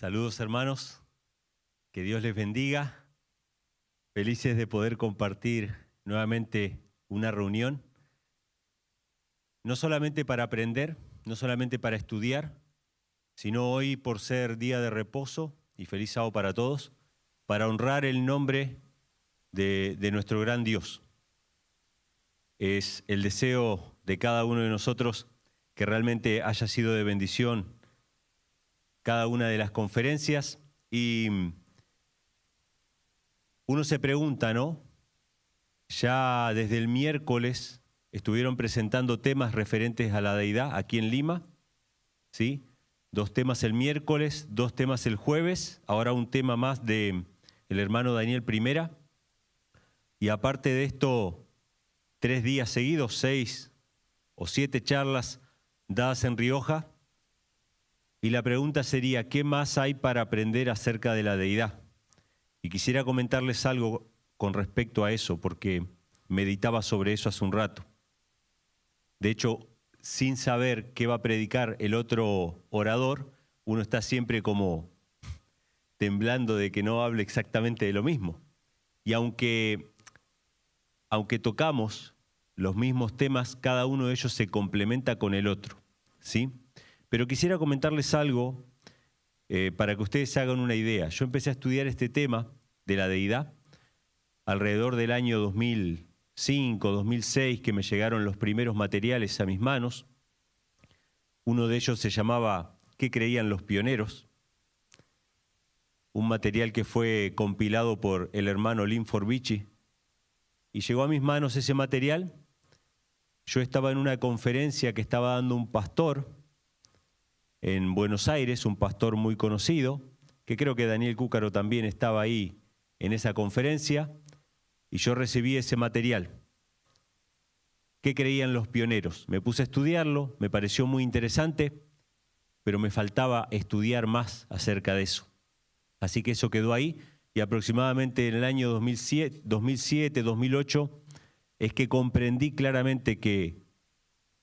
Saludos hermanos, que Dios les bendiga. Felices de poder compartir nuevamente una reunión, no solamente para aprender, no solamente para estudiar, sino hoy por ser día de reposo y feliz sábado para todos, para honrar el nombre de nuestro gran Dios. Es el deseo de cada uno de nosotros que realmente haya sido de bendición cada una de las conferencias, y uno se pregunta, ¿no? Ya desde el miércoles estuvieron presentando temas referentes a la deidad aquí en Lima, ¿sí? 2 temas el miércoles, 2 temas el jueves, ahora un tema más de el hermano Daniel Primera, y aparte de esto, 3 días seguidos, 6 o 7 charlas dadas en Rioja. Y la pregunta sería, ¿qué más hay para aprender acerca de la deidad? Y quisiera comentarles algo con respecto a eso, porque meditaba sobre eso hace un rato. De hecho, sin saber qué va a predicar el otro orador, uno está siempre como temblando de que no hable exactamente de lo mismo. Y aunque tocamos los mismos temas, cada uno de ellos se complementa con el otro, ¿sí? Pero quisiera comentarles algo para que ustedes se hagan una idea. Yo empecé a estudiar este tema de la deidad alrededor del año 2005, 2006, que me llegaron los primeros materiales a mis manos. Uno de ellos se llamaba ¿Qué creían los pioneros? Un material que fue compilado por el hermano Lynn Forbici. Y llegó a mis manos ese material. Yo estaba en una conferencia que estaba dando un pastor en Buenos Aires, un pastor muy conocido, que creo que Daniel Cúcaro también estaba ahí en esa conferencia, y yo recibí ese material. ¿Qué creían los pioneros? Me puse a estudiarlo, me pareció muy interesante, pero me faltaba estudiar más acerca de eso. Así que eso quedó ahí, y aproximadamente en el año 2007, 2008, es que comprendí claramente que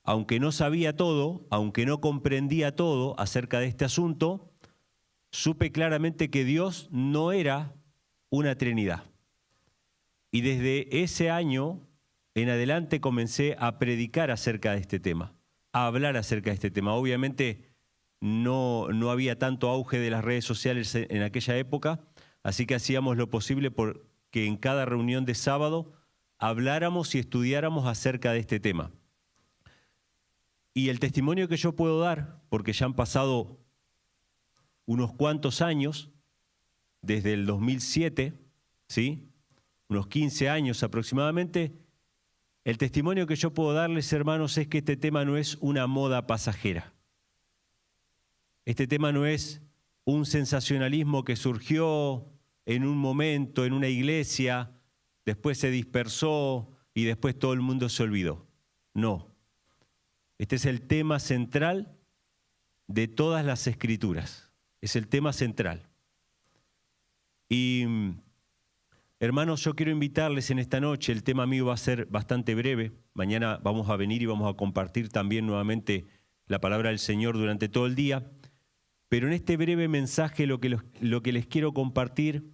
aunque no sabía todo, aunque no comprendía todo acerca de este asunto, supe claramente que Dios no era una Trinidad. Y desde ese año en adelante comencé a predicar acerca de este tema, a hablar acerca de este tema. Obviamente no había tanto auge de las redes sociales en aquella época, así que hacíamos lo posible por que en cada reunión de sábado habláramos y estudiáramos acerca de este tema. Y el testimonio que yo puedo dar, porque ya han pasado unos cuantos años, desde el 2007, ¿sí? Unos 15 años aproximadamente, el testimonio que yo puedo darles, hermanos, es que este tema no es una moda pasajera. Este tema no es un sensacionalismo que surgió en un momento, en una iglesia, después se dispersó y después todo el mundo se olvidó. No. Este es el tema central de todas las Escrituras. Es el tema central. Y, hermanos, yo quiero invitarles en esta noche, el tema mío va a ser bastante breve. Mañana vamos a venir y vamos a compartir también nuevamente la palabra del Señor durante todo el día. Pero en este breve mensaje lo que les quiero compartir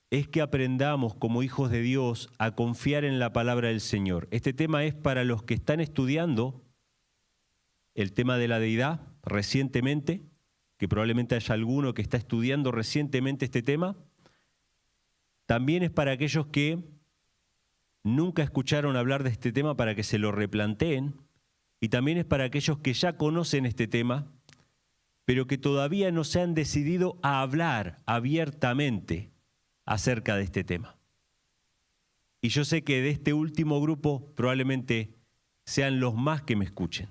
es que aprendamos como hijos de Dios a confiar en la palabra del Señor. Este tema es para los que están estudiando el tema de la deidad recientemente, que probablemente haya alguno que está estudiando recientemente este tema. También es para aquellos que nunca escucharon hablar de este tema, para que se lo replanteen. Y también es para aquellos que ya conocen este tema, pero que todavía no se han decidido a hablar abiertamente acerca de este tema. Y yo sé que de este último grupo probablemente sean los más que me escuchen.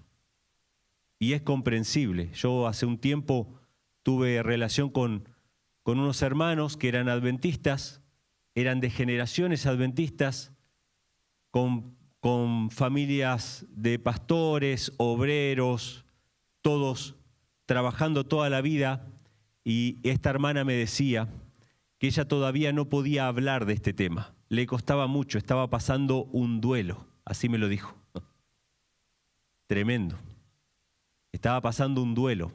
Y es comprensible. Yo hace un tiempo tuve relación con unos hermanos que eran adventistas, eran de generaciones adventistas, con familias de pastores, obreros, todos trabajando toda la vida, y esta hermana me decía que ella todavía no podía hablar de este tema. Le costaba mucho, estaba pasando un duelo, así me lo dijo. Tremendo. Estaba pasando un duelo.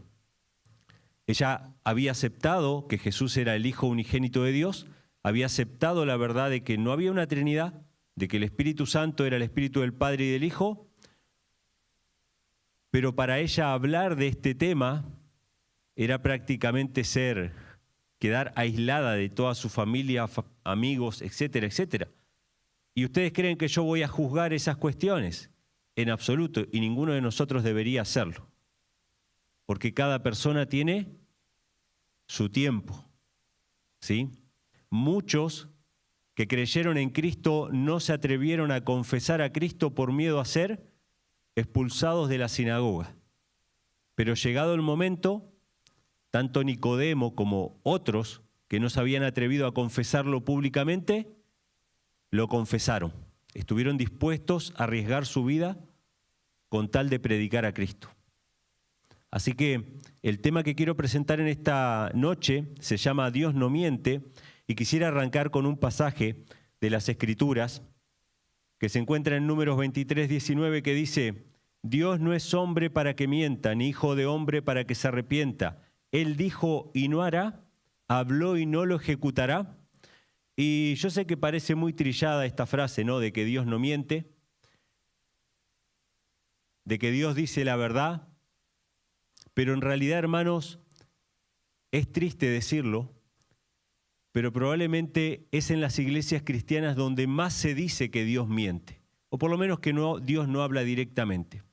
Ella había aceptado que Jesús era el Hijo unigénito de Dios, había aceptado la verdad de que no había una Trinidad, de que el Espíritu Santo era el Espíritu del Padre y del Hijo, pero para ella hablar de este tema era prácticamente quedar aislada de toda su familia, amigos, etcétera, etcétera. ¿Y ustedes creen que yo voy a juzgar esas cuestiones? En absoluto, y ninguno de nosotros debería hacerlo. Porque cada persona tiene su tiempo, ¿sí? Muchos que creyeron en Cristo no se atrevieron a confesar a Cristo por miedo a ser expulsados de la sinagoga. Pero llegado el momento, tanto Nicodemo como otros que no se habían atrevido a confesarlo públicamente, lo confesaron. Estuvieron dispuestos a arriesgar su vida con tal de predicar a Cristo. Así que el tema que quiero presentar en esta noche se llama Dios no miente, y quisiera arrancar con un pasaje de las Escrituras que se encuentra en Números 23, 19, que dice: Dios no es hombre para que mienta, ni hijo de hombre para que se arrepienta. Él dijo y no hará, habló y no lo ejecutará. Y yo sé que parece muy trillada esta frase, ¿no?, de que Dios no miente, de que Dios dice la verdad, pero en realidad, hermanos, es triste decirlo, pero probablemente es en las iglesias cristianas donde más se dice que Dios miente, o por lo menos que Dios no habla directamente.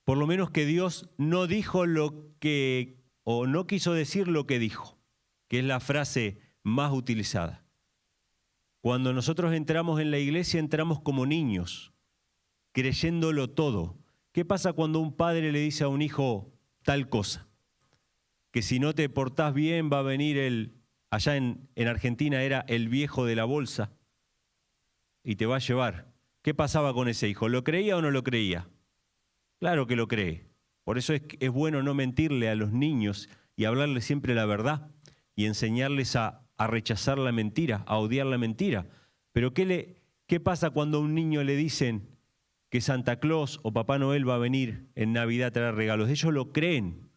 Por lo menos que Dios no dijo o no quiso decir lo que dijo, que es la frase más utilizada. Cuando nosotros entramos en la iglesia, entramos como niños, creyéndolo todo. ¿Qué pasa cuando un padre le dice a un hijo tal cosa? Que si no te portás bien va a venir allá en Argentina era el viejo de la bolsa y te va a llevar. ¿Qué pasaba con ese hijo? ¿Lo creía o no lo creía? Claro que lo cree. Por eso es bueno no mentirle a los niños y hablarles siempre la verdad y enseñarles a rechazar la mentira, a odiar la mentira. Pero ¿qué pasa cuando a un niño le dicen que Santa Claus o Papá Noel va a venir en Navidad a traer regalos? Ellos lo creen.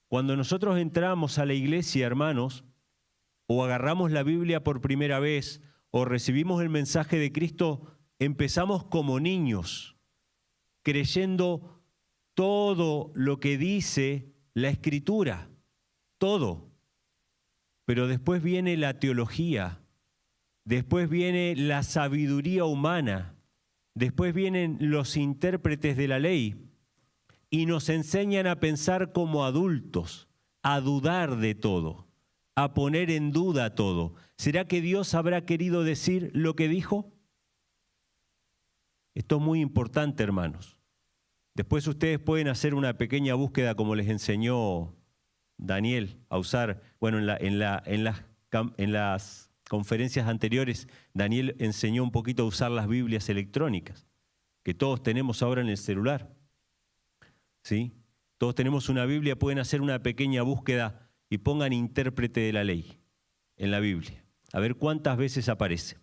Cuando nosotros entramos a la iglesia, hermanos, o agarramos la Biblia por primera vez, o recibimos el mensaje de Cristo, empezamos como niños, creyendo todo lo que dice la Escritura, todo. Pero después viene la teología, después viene la sabiduría humana, después vienen los intérpretes de la ley y nos enseñan a pensar como adultos, a dudar de todo, a poner en duda todo. ¿Será que Dios habrá querido decir lo que dijo? Esto es muy importante, hermanos. Después ustedes pueden hacer una pequeña búsqueda como les enseñó Daniel a usar. Bueno, en las conferencias anteriores, Daniel enseñó un poquito a usar las Biblias electrónicas, que todos tenemos ahora en el celular. ¿Sí? Todos tenemos una Biblia, pueden hacer una pequeña búsqueda y pongan intérprete de la ley en la Biblia. A ver cuántas veces aparece.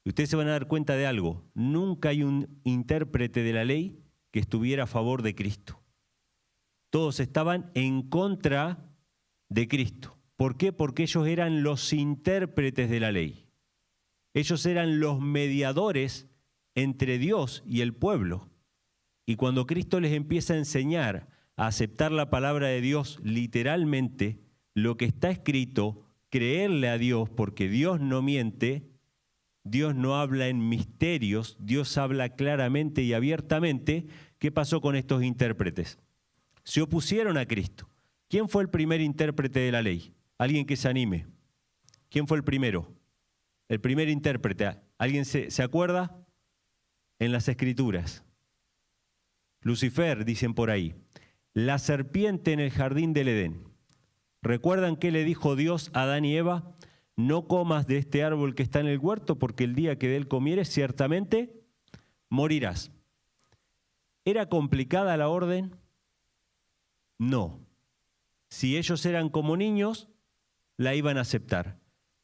Y ustedes se van a dar cuenta de algo. Nunca hay un intérprete de la ley que estuviera a favor de Cristo. Todos estaban en contra de Cristo. ¿Por qué? Porque ellos eran los intérpretes de la ley. Ellos eran los mediadores entre Dios y el pueblo. Y cuando Cristo les empieza a enseñar a aceptar la palabra de Dios literalmente, lo que está escrito, creerle a Dios, porque Dios no miente, Dios no habla en misterios, Dios habla claramente y abiertamente. ¿Qué pasó con estos intérpretes? Se opusieron a Cristo. ¿Quién fue el primer intérprete de la ley? Alguien que se anime. ¿Quién fue el primero? El primer intérprete. ¿Alguien se acuerda? En las Escrituras. Lucifer, dicen por ahí. La serpiente en el jardín del Edén. ¿Recuerdan qué le dijo Dios a Adán y Eva? No comas de este árbol que está en el huerto, porque el día que de él comieres, ciertamente morirás. ¿Era complicada la orden? No. Si ellos eran como niños, la iban a aceptar.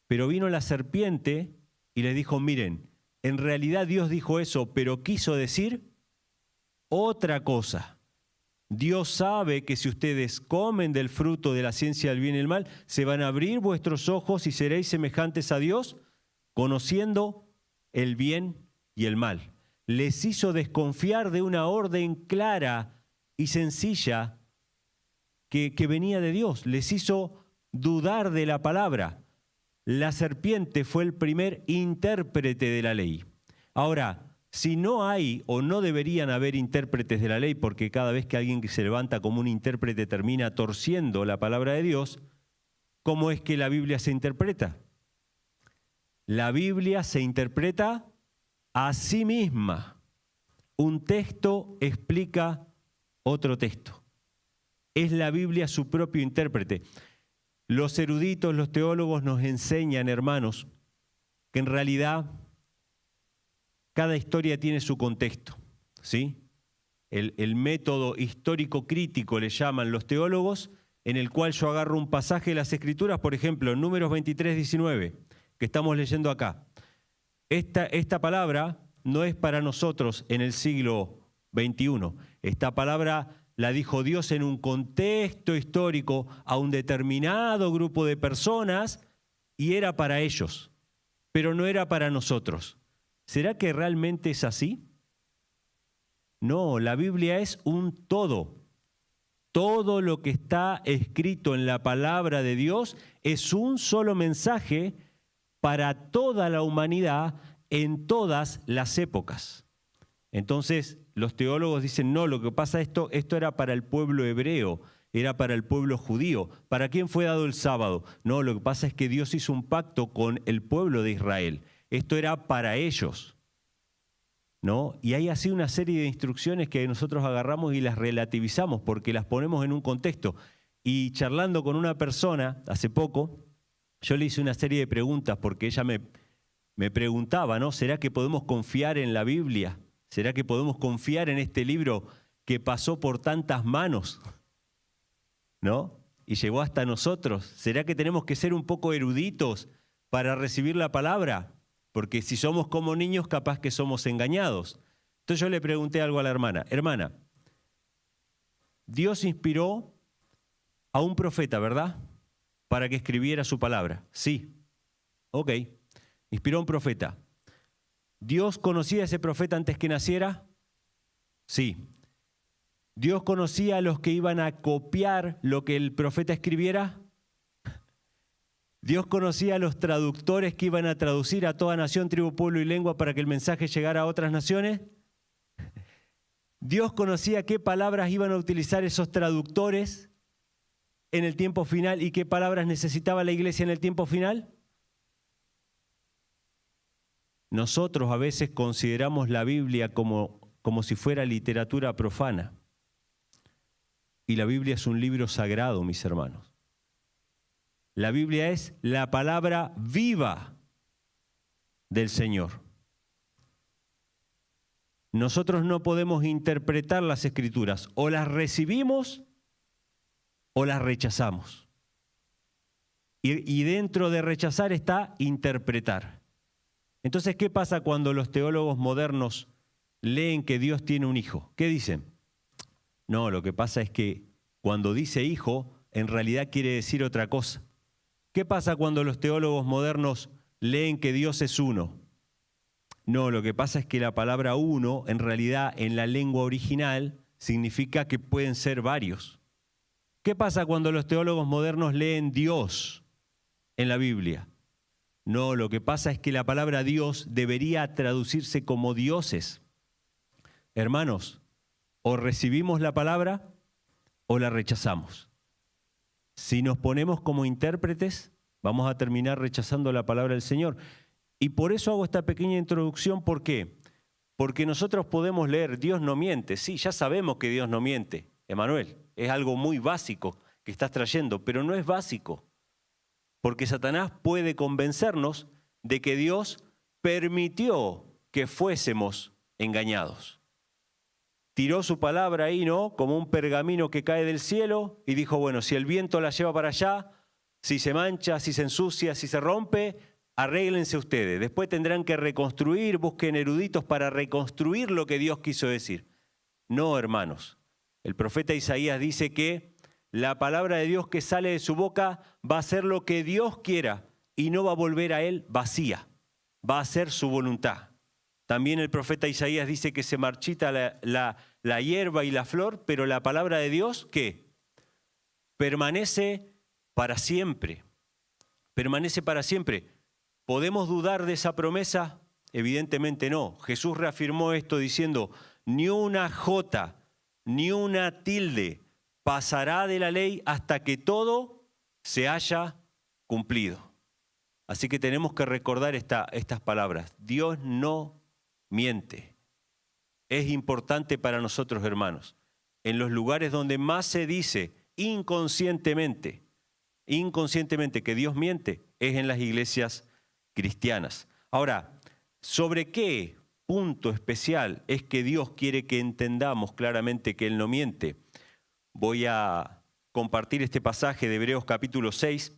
Pero vino la serpiente y les dijo, miren, en realidad Dios dijo eso, pero quiso decir otra cosa. Dios sabe que si ustedes comen del fruto de la ciencia del bien y el mal, se van a abrir vuestros ojos y seréis semejantes a Dios, conociendo el bien y el mal. Les hizo desconfiar de una orden clara y sencilla que venía de Dios. Les hizo dudar de la palabra. La serpiente fue el primer intérprete de la ley. Ahora, si no hay o no deberían haber intérpretes de la ley, porque cada vez que alguien se levanta como un intérprete termina torciendo la palabra de Dios, ¿cómo es que la Biblia se interpreta? La Biblia se interpreta a sí misma. Un texto explica otro texto. Es la Biblia su propio intérprete. Los eruditos, los teólogos nos enseñan, hermanos, que en realidad cada historia tiene su contexto, ¿sí? El método histórico crítico le llaman los teólogos, en el cual yo agarro un pasaje de las Escrituras, por ejemplo, en Números 23, 19, que estamos leyendo acá. Esta palabra no es para nosotros en el siglo XXI. Esta palabra la dijo Dios en un contexto histórico a un determinado grupo de personas y era para ellos, pero no era para nosotros. ¿Será que realmente es así? No, la Biblia es un todo. Todo lo que está escrito en la palabra de Dios es un solo mensaje para toda la humanidad en todas las épocas. Entonces, los teólogos dicen, no, lo que pasa esto era para el pueblo hebreo, era para el pueblo judío. ¿Para quién fue dado el sábado? No, lo que pasa es que Dios hizo un pacto con el pueblo de Israel. Esto era para ellos, ¿no? Y hay así una serie de instrucciones que nosotros agarramos y las relativizamos porque las ponemos en un contexto. Y charlando con una persona hace poco, yo le hice una serie de preguntas porque ella me preguntaba, ¿no? ¿Será que podemos confiar en la Biblia? ¿Será que podemos confiar en este libro que pasó por tantas manos, ¿no? Y llegó hasta nosotros. ¿Será que tenemos que ser un poco eruditos para recibir la palabra? Porque si somos como niños, capaz que somos engañados. Entonces yo le pregunté algo a la hermana. Hermana, Dios inspiró a un profeta, ¿verdad? Para que escribiera su palabra. Sí. Ok. Inspiró a un profeta. ¿Dios conocía a ese profeta antes que naciera? Sí. ¿Dios conocía a los que iban a copiar lo que el profeta escribiera? ¿Dios conocía a los traductores que iban a traducir a toda nación, tribu, pueblo y lengua para que el mensaje llegara a otras naciones? ¿Dios conocía qué palabras iban a utilizar esos traductores en el tiempo final y qué palabras necesitaba la iglesia en el tiempo final? Nosotros a veces consideramos la Biblia como si fuera literatura profana. Y la Biblia es un libro sagrado, mis hermanos. La Biblia es la palabra viva del Señor. Nosotros no podemos interpretar las Escrituras. O las recibimos o las rechazamos. Y dentro de rechazar está interpretar. Entonces, ¿qué pasa cuando los teólogos modernos leen que Dios tiene un hijo? ¿Qué dicen? No, lo que pasa es que cuando dice hijo, en realidad quiere decir otra cosa. ¿Qué pasa cuando los teólogos modernos leen que Dios es uno? No, lo que pasa es que la palabra uno, en realidad, en la lengua original, significa que pueden ser varios. ¿Qué pasa cuando los teólogos modernos leen Dios en la Biblia? No, lo que pasa es que la palabra Dios debería traducirse como dioses. Hermanos, o recibimos la palabra o la rechazamos. Si nos ponemos como intérpretes, vamos a terminar rechazando la palabra del Señor. Y por eso hago esta pequeña introducción. ¿Por qué? Porque nosotros podemos leer, Dios no miente. Sí, ya sabemos que Dios no miente, Emanuel. Es algo muy básico que estás trayendo, pero no es básico. Porque Satanás puede convencernos de que Dios permitió que fuésemos engañados. Tiró su palabra ahí, ¿no? Como un pergamino que cae del cielo y dijo, bueno, si el viento la lleva para allá, si se mancha, si se ensucia, si se rompe, arréglense ustedes. Después tendrán que reconstruir, busquen eruditos para reconstruir lo que Dios quiso decir. No, hermanos. El profeta Isaías dice que la palabra de Dios que sale de su boca va a ser lo que Dios quiera y no va a volver a él vacía, va a ser su voluntad. También el profeta Isaías dice que se marchita la hierba y la flor, pero la palabra de Dios, ¿qué? Permanece para siempre. Permanece para siempre. ¿Podemos dudar de esa promesa? Evidentemente no. Jesús reafirmó esto diciendo, ni una jota, ni una tilde pasará de la ley hasta que todo se haya cumplido. Así que tenemos que recordar estas palabras. Dios no miente. Es importante para nosotros, hermanos. En los lugares donde más se dice inconscientemente que Dios miente, es en las iglesias cristianas. Ahora, ¿sobre qué punto especial es que Dios quiere que entendamos claramente que Él no miente? Voy a compartir este pasaje de Hebreos capítulo 6,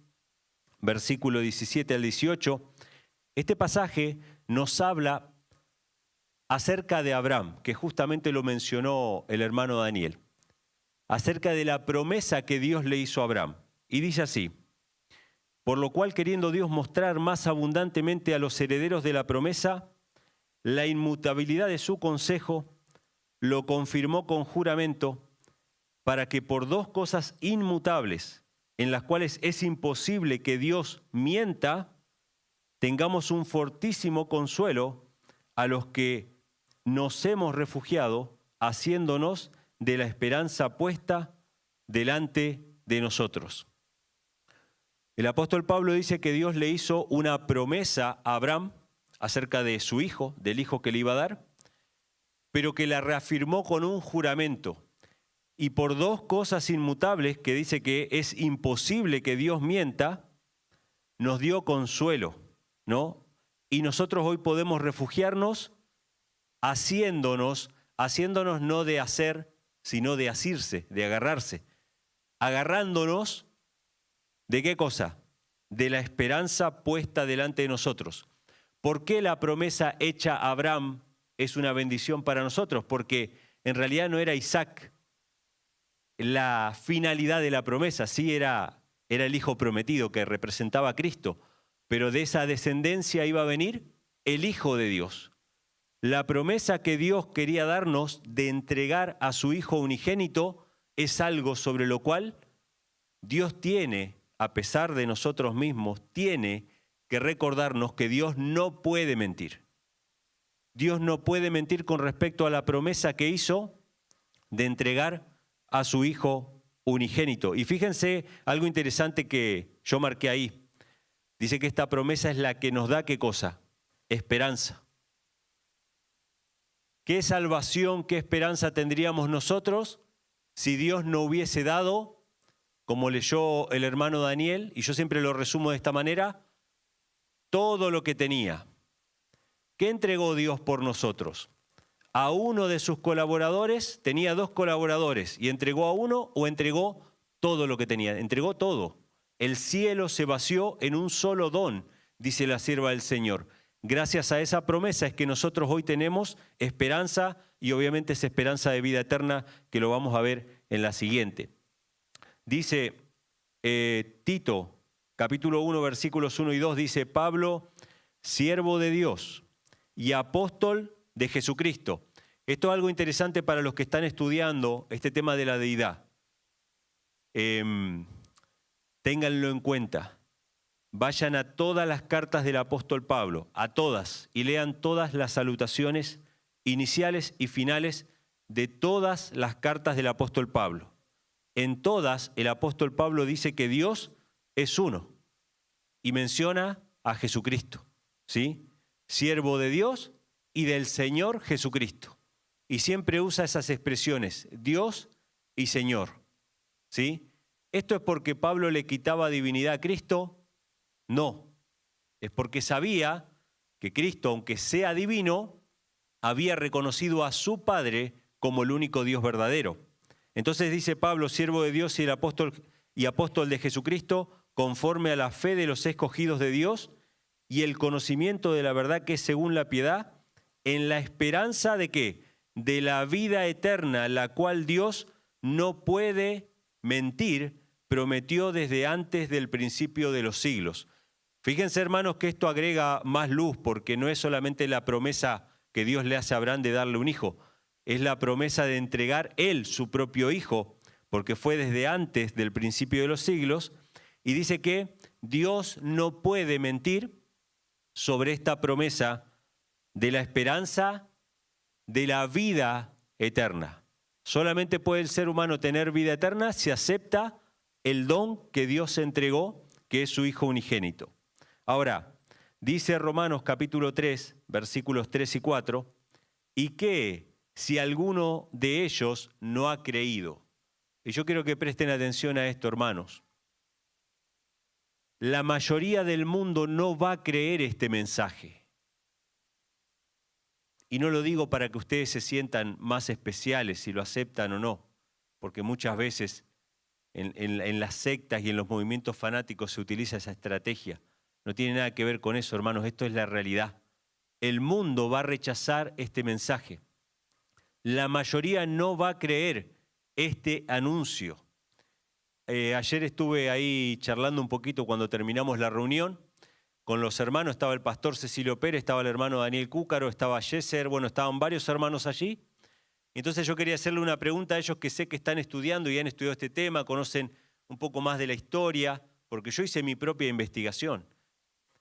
versículo 17 al 18. Este pasaje nos habla acerca de Abraham, que justamente lo mencionó el hermano Daniel, acerca de la promesa que Dios le hizo a Abraham. Y dice así, por lo cual queriendo Dios mostrar más abundantemente a los herederos de la promesa la inmutabilidad de su consejo, lo confirmó con juramento para que por dos cosas inmutables, en las cuales es imposible que Dios mienta, tengamos un fortísimo consuelo a los que nos hemos refugiado, haciéndonos de la esperanza puesta delante de nosotros. El apóstol Pablo dice que Dios le hizo una promesa a Abraham acerca de su hijo, del hijo que le iba a dar, pero que la reafirmó con un juramento. Y por dos cosas inmutables, que dice que es imposible que Dios mienta, nos dio consuelo, ¿no? Y nosotros hoy podemos refugiarnos haciéndonos no de hacer, sino de asirse, de agarrarse. Agarrándonos, ¿de qué cosa? De la esperanza puesta delante de nosotros. ¿Por qué la promesa hecha a Abraham es una bendición para nosotros? Porque en realidad no era Isaac la finalidad de la promesa, sí era el hijo prometido que representaba a Cristo, pero de esa descendencia iba a venir el Hijo de Dios. La promesa que Dios quería darnos de entregar a su Hijo unigénito es algo sobre lo cual Dios tiene, a pesar de nosotros mismos, tiene que recordarnos que Dios no puede mentir. Dios no puede mentir con respecto a la promesa que hizo de entregar a su Hijo unigénito. Y fíjense algo interesante que yo marqué ahí. Dice que esta promesa es la que nos da, ¿qué cosa? Esperanza. ¿Qué salvación, qué esperanza tendríamos nosotros si Dios no hubiese dado, como leyó el hermano Daniel, y yo siempre lo resumo de esta manera, todo lo que tenía? ¿Qué entregó Dios por nosotros? A uno de sus colaboradores, tenía dos colaboradores, y entregó a uno o entregó todo lo que tenía. Entregó todo. El cielo se vació en un solo don, dice la sierva del Señor. Gracias a esa promesa es que nosotros hoy tenemos esperanza, y obviamente esa esperanza de vida eterna que lo vamos a ver en la siguiente. Dice Tito, capítulo 1, versículos 1 y 2, dice, Pablo, siervo de Dios y apóstol de Jesucristo. Esto es algo interesante para los que están estudiando este tema de la deidad. Ténganlo en cuenta. Vayan a todas las cartas del apóstol Pablo, a todas, y lean todas las salutaciones iniciales y finales de todas las cartas del apóstol Pablo. En todas, el apóstol Pablo dice que Dios es uno y menciona a Jesucristo, ¿sí? Siervo de Dios y del Señor Jesucristo. Y siempre usa esas expresiones, Dios y Señor, ¿sí? ¿Esto es porque Pablo le quitaba divinidad a Cristo? No, es porque sabía que Cristo, aunque sea divino, había reconocido a su Padre como el único Dios verdadero. Entonces dice Pablo, siervo de Dios y apóstol de Jesucristo, conforme a la fe de los escogidos de Dios y el conocimiento de la verdad que es según la piedad, en la esperanza de ¿qué? De la vida eterna, la cual Dios no puede mentir, prometió desde antes del principio de los siglos. Fíjense, hermanos, que esto agrega más luz, porque no es solamente la promesa que Dios le hace a Abraham de darle un hijo, es la promesa de entregar él su propio hijo, porque fue desde antes del principio de los siglos, y dice que Dios no puede mentir sobre esta promesa de la esperanza de la vida eterna. Solamente puede el ser humano tener vida eterna si acepta el don que Dios entregó, que es su Hijo unigénito. Ahora, dice Romanos capítulo 3, versículos 3 y 4, ¿y qué si alguno de ellos no ha creído? Y yo quiero que presten atención a esto, hermanos. La mayoría del mundo no va a creer este mensaje. Y no lo digo para que ustedes se sientan más especiales si lo aceptan o no, porque muchas veces en las sectas y en los movimientos fanáticos se utiliza esa estrategia. No tiene nada que ver con eso, hermanos, esto es la realidad. El mundo va a rechazar este mensaje. La mayoría no va a creer este anuncio. Ayer estuve ahí charlando un poquito cuando terminamos la reunión con los hermanos. Estaba el pastor Cecilio Pérez, estaba el hermano Daniel Cúcaro, estaba Yeser, bueno, estaban varios hermanos allí. Entonces yo quería hacerle una pregunta a ellos que sé que están estudiando y han estudiado este tema, conocen un poco más de la historia, porque yo hice mi propia investigación.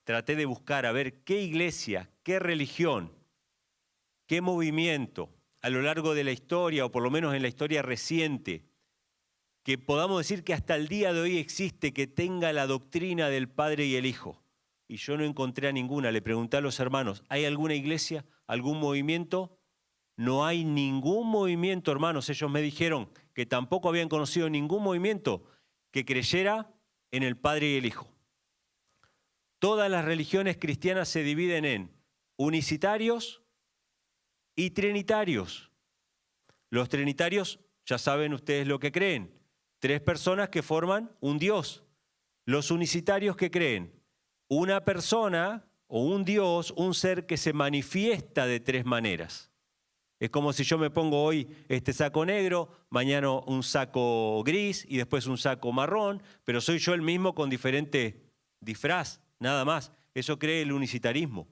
Traté de buscar a ver qué iglesia, qué religión, qué movimiento a lo largo de la historia, o por lo menos en la historia reciente, que podamos decir que hasta el día de hoy existe, que tenga la doctrina del Padre y el Hijo. Y yo no encontré a ninguna. Le pregunté a los hermanos, ¿hay alguna iglesia, algún movimiento? No hay ningún movimiento, hermanos. Ellos me dijeron que tampoco habían conocido ningún movimiento que creyera en el Padre y el Hijo. Todas las religiones cristianas se dividen en unicitarios y trinitarios. Los trinitarios, ya saben ustedes lo que creen. 3 personas que forman un Dios. Los unicitarios que creen una persona o un Dios, un ser que se manifiesta de 3 maneras. Es como si yo me pongo hoy este saco negro, mañana un saco gris y después un saco marrón, pero soy yo el mismo con diferente disfraz, nada más. Eso cree el unicitarismo.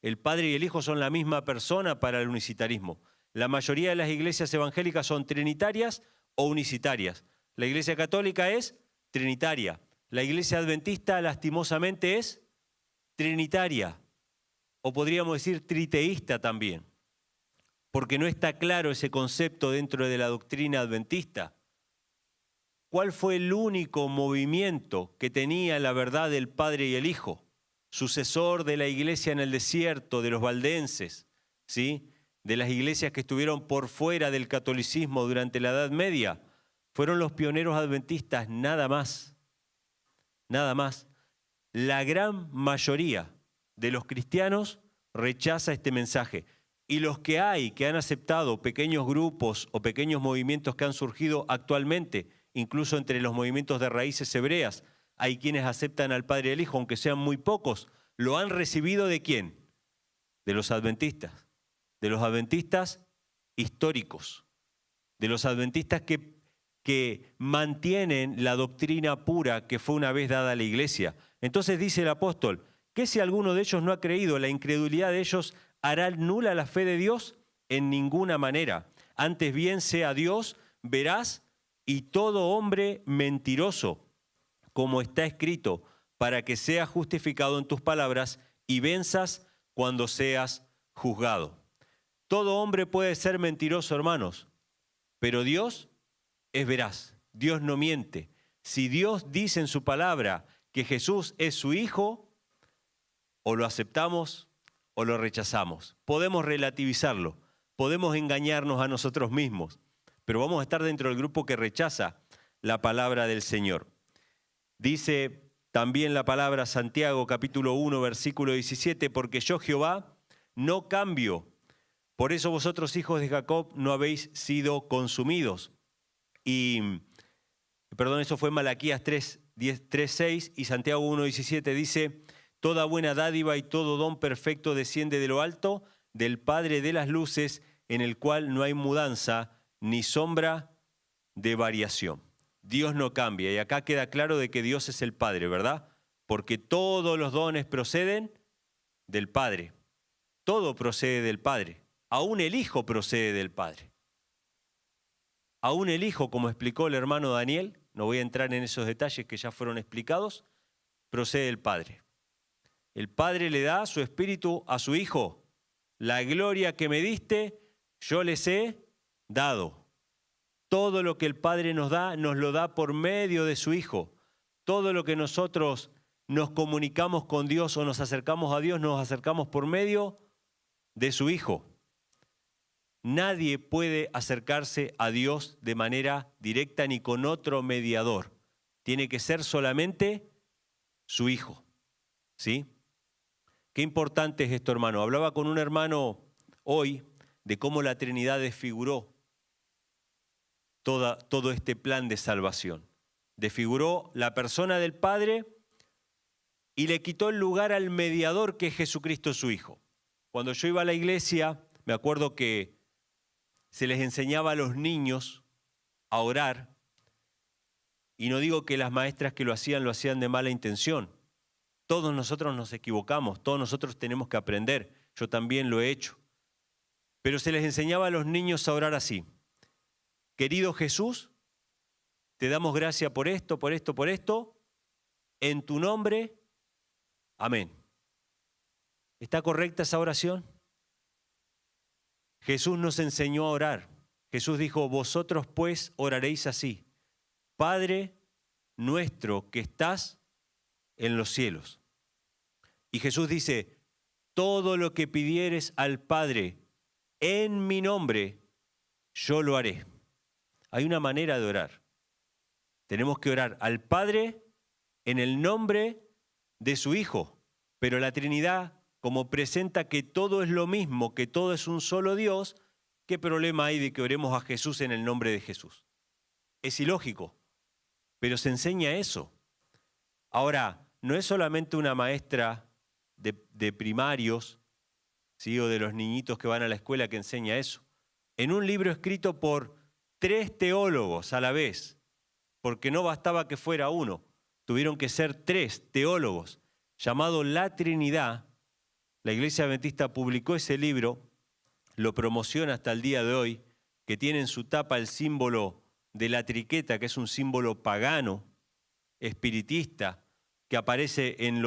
El Padre y el Hijo son la misma persona para el unicitarismo. La mayoría de las iglesias evangélicas son trinitarias o unicitarias. La Iglesia Católica es trinitaria. La Iglesia Adventista, lastimosamente, es trinitaria. O podríamos decir triteísta también. Porque no está claro ese concepto dentro de la doctrina adventista. ¿Cuál fue el único movimiento que tenía la verdad del Padre y el Hijo? Sucesor de la iglesia en el desierto, de los valdenses, ¿sí? De las iglesias que estuvieron por fuera del catolicismo durante la Edad Media. Fueron los pioneros adventistas, nada más. Nada más. La gran mayoría de los cristianos rechaza este mensaje. Y los que han aceptado pequeños grupos o pequeños movimientos que han surgido actualmente, incluso entre los movimientos de raíces hebreas, hay quienes aceptan al Padre y al Hijo, aunque sean muy pocos. ¿Lo han recibido de quién? De los adventistas. De los adventistas históricos. De los adventistas que mantienen la doctrina pura que fue una vez dada a la iglesia. Entonces dice el apóstol, ¿qué si alguno de ellos no ha creído? La incredulidad de ellos hará nula la fe de Dios en ninguna manera. Antes bien sea Dios veraz y todo hombre mentiroso, como está escrito, para que seas justificado en tus palabras y venzas cuando seas juzgado. Todo hombre puede ser mentiroso, hermanos, pero Dios es veraz. Dios no miente. Si Dios dice en su palabra que Jesús es su Hijo, o lo aceptamos o lo rechazamos. Podemos relativizarlo, podemos engañarnos a nosotros mismos, pero vamos a estar dentro del grupo que rechaza la palabra del Señor. Dice también la palabra Santiago, capítulo 1, versículo 17, porque yo, Jehová, no cambio. Por eso vosotros, hijos de Jacob, no habéis sido consumidos. Eso fue Malaquías 3:6 y Santiago 1:17 dice, toda buena dádiva y todo don perfecto desciende de lo alto, del Padre de las luces, en el cual no hay mudanza ni sombra de variación. Dios no cambia. Y acá queda claro de que Dios es el Padre, ¿verdad? Porque todos los dones proceden del Padre. Todo procede del Padre. Aún el Hijo procede del Padre. Aún el Hijo, como explicó el hermano Daniel, no voy a entrar en esos detalles que ya fueron explicados, procede del Padre. El Padre le da su Espíritu a su Hijo. La gloria que me diste, yo les he dado. Todo lo que el Padre nos da, nos lo da por medio de su Hijo. Todo lo que nosotros nos comunicamos con Dios o nos acercamos a Dios, nos acercamos por medio de su Hijo. Nadie puede acercarse a Dios de manera directa ni con otro mediador. Tiene que ser solamente su Hijo. ¿Sí? Qué importante es esto, hermano. Hablaba con un hermano hoy de cómo la Trinidad desfiguró todo este plan de salvación. Desfiguró la persona del Padre y le quitó el lugar al mediador que es Jesucristo su Hijo. Cuando yo iba a la iglesia, me acuerdo que se les enseñaba a los niños a orar, y no digo que las maestras que lo hacían de mala intención. Todos nosotros nos equivocamos, todos nosotros tenemos que aprender. Yo también lo he hecho. Pero se les enseñaba a los niños a orar así. Querido Jesús, te damos gracias por esto, por esto, por esto. En tu nombre, amén. ¿Está correcta esa oración? Jesús nos enseñó a orar. Jesús dijo, vosotros pues oraréis así. Padre nuestro que estás en los cielos. Y Jesús dice, todo lo que pidieres al Padre en mi nombre, yo lo haré. Hay una manera de orar. Tenemos que orar al Padre en el nombre de su Hijo. Pero la Trinidad, como presenta que todo es lo mismo, que todo es un solo Dios, ¿qué problema hay de que oremos a Jesús en el nombre de Jesús? Es ilógico, pero se enseña eso. Ahora, no es solamente una maestra de primarios, ¿sí? O de los niñitos que van a la escuela que enseña eso. En un libro escrito por 3 teólogos a la vez, porque no bastaba que fuera uno, tuvieron que ser 3 teólogos, llamado La Trinidad. La Iglesia Adventista publicó ese libro, lo promociona hasta el día de hoy, que tiene en su tapa el símbolo de la triqueta, que es un símbolo pagano, espiritista, que aparece en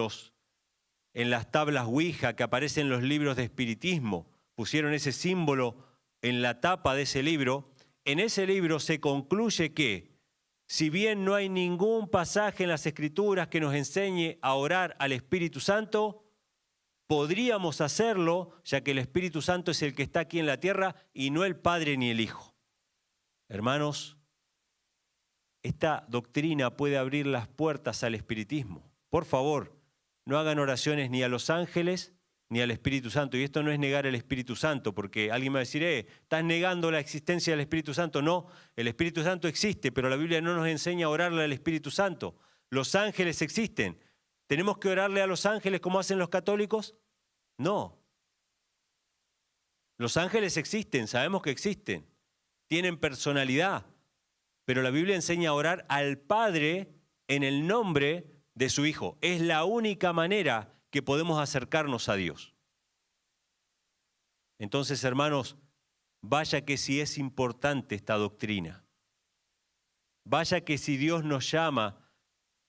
las tablas Ouija, que aparece en los libros de espiritismo. Pusieron ese símbolo en la tapa de ese libro. En ese libro se concluye que, si bien no hay ningún pasaje en las Escrituras que nos enseñe a orar al Espíritu Santo, podríamos hacerlo, ya que el Espíritu Santo es el que está aquí en la tierra y no el Padre ni el Hijo. Hermanos, esta doctrina puede abrir las puertas al espiritismo. Por favor, no hagan oraciones ni a los ángeles ni al Espíritu Santo. Y esto no es negar el Espíritu Santo, porque alguien me va a decir, estás negando la existencia del Espíritu Santo. No, el Espíritu Santo existe, pero la Biblia no nos enseña a orarle al Espíritu Santo. Los ángeles existen. ¿Tenemos que orarle a los ángeles como hacen los católicos? No. Los ángeles existen, sabemos que existen. Tienen personalidad. Pero la Biblia enseña a orar al Padre en el nombre de su Hijo. Es la única manera que podemos acercarnos a Dios. Entonces, hermanos, vaya que si es importante esta doctrina. Vaya que si Dios nos llama,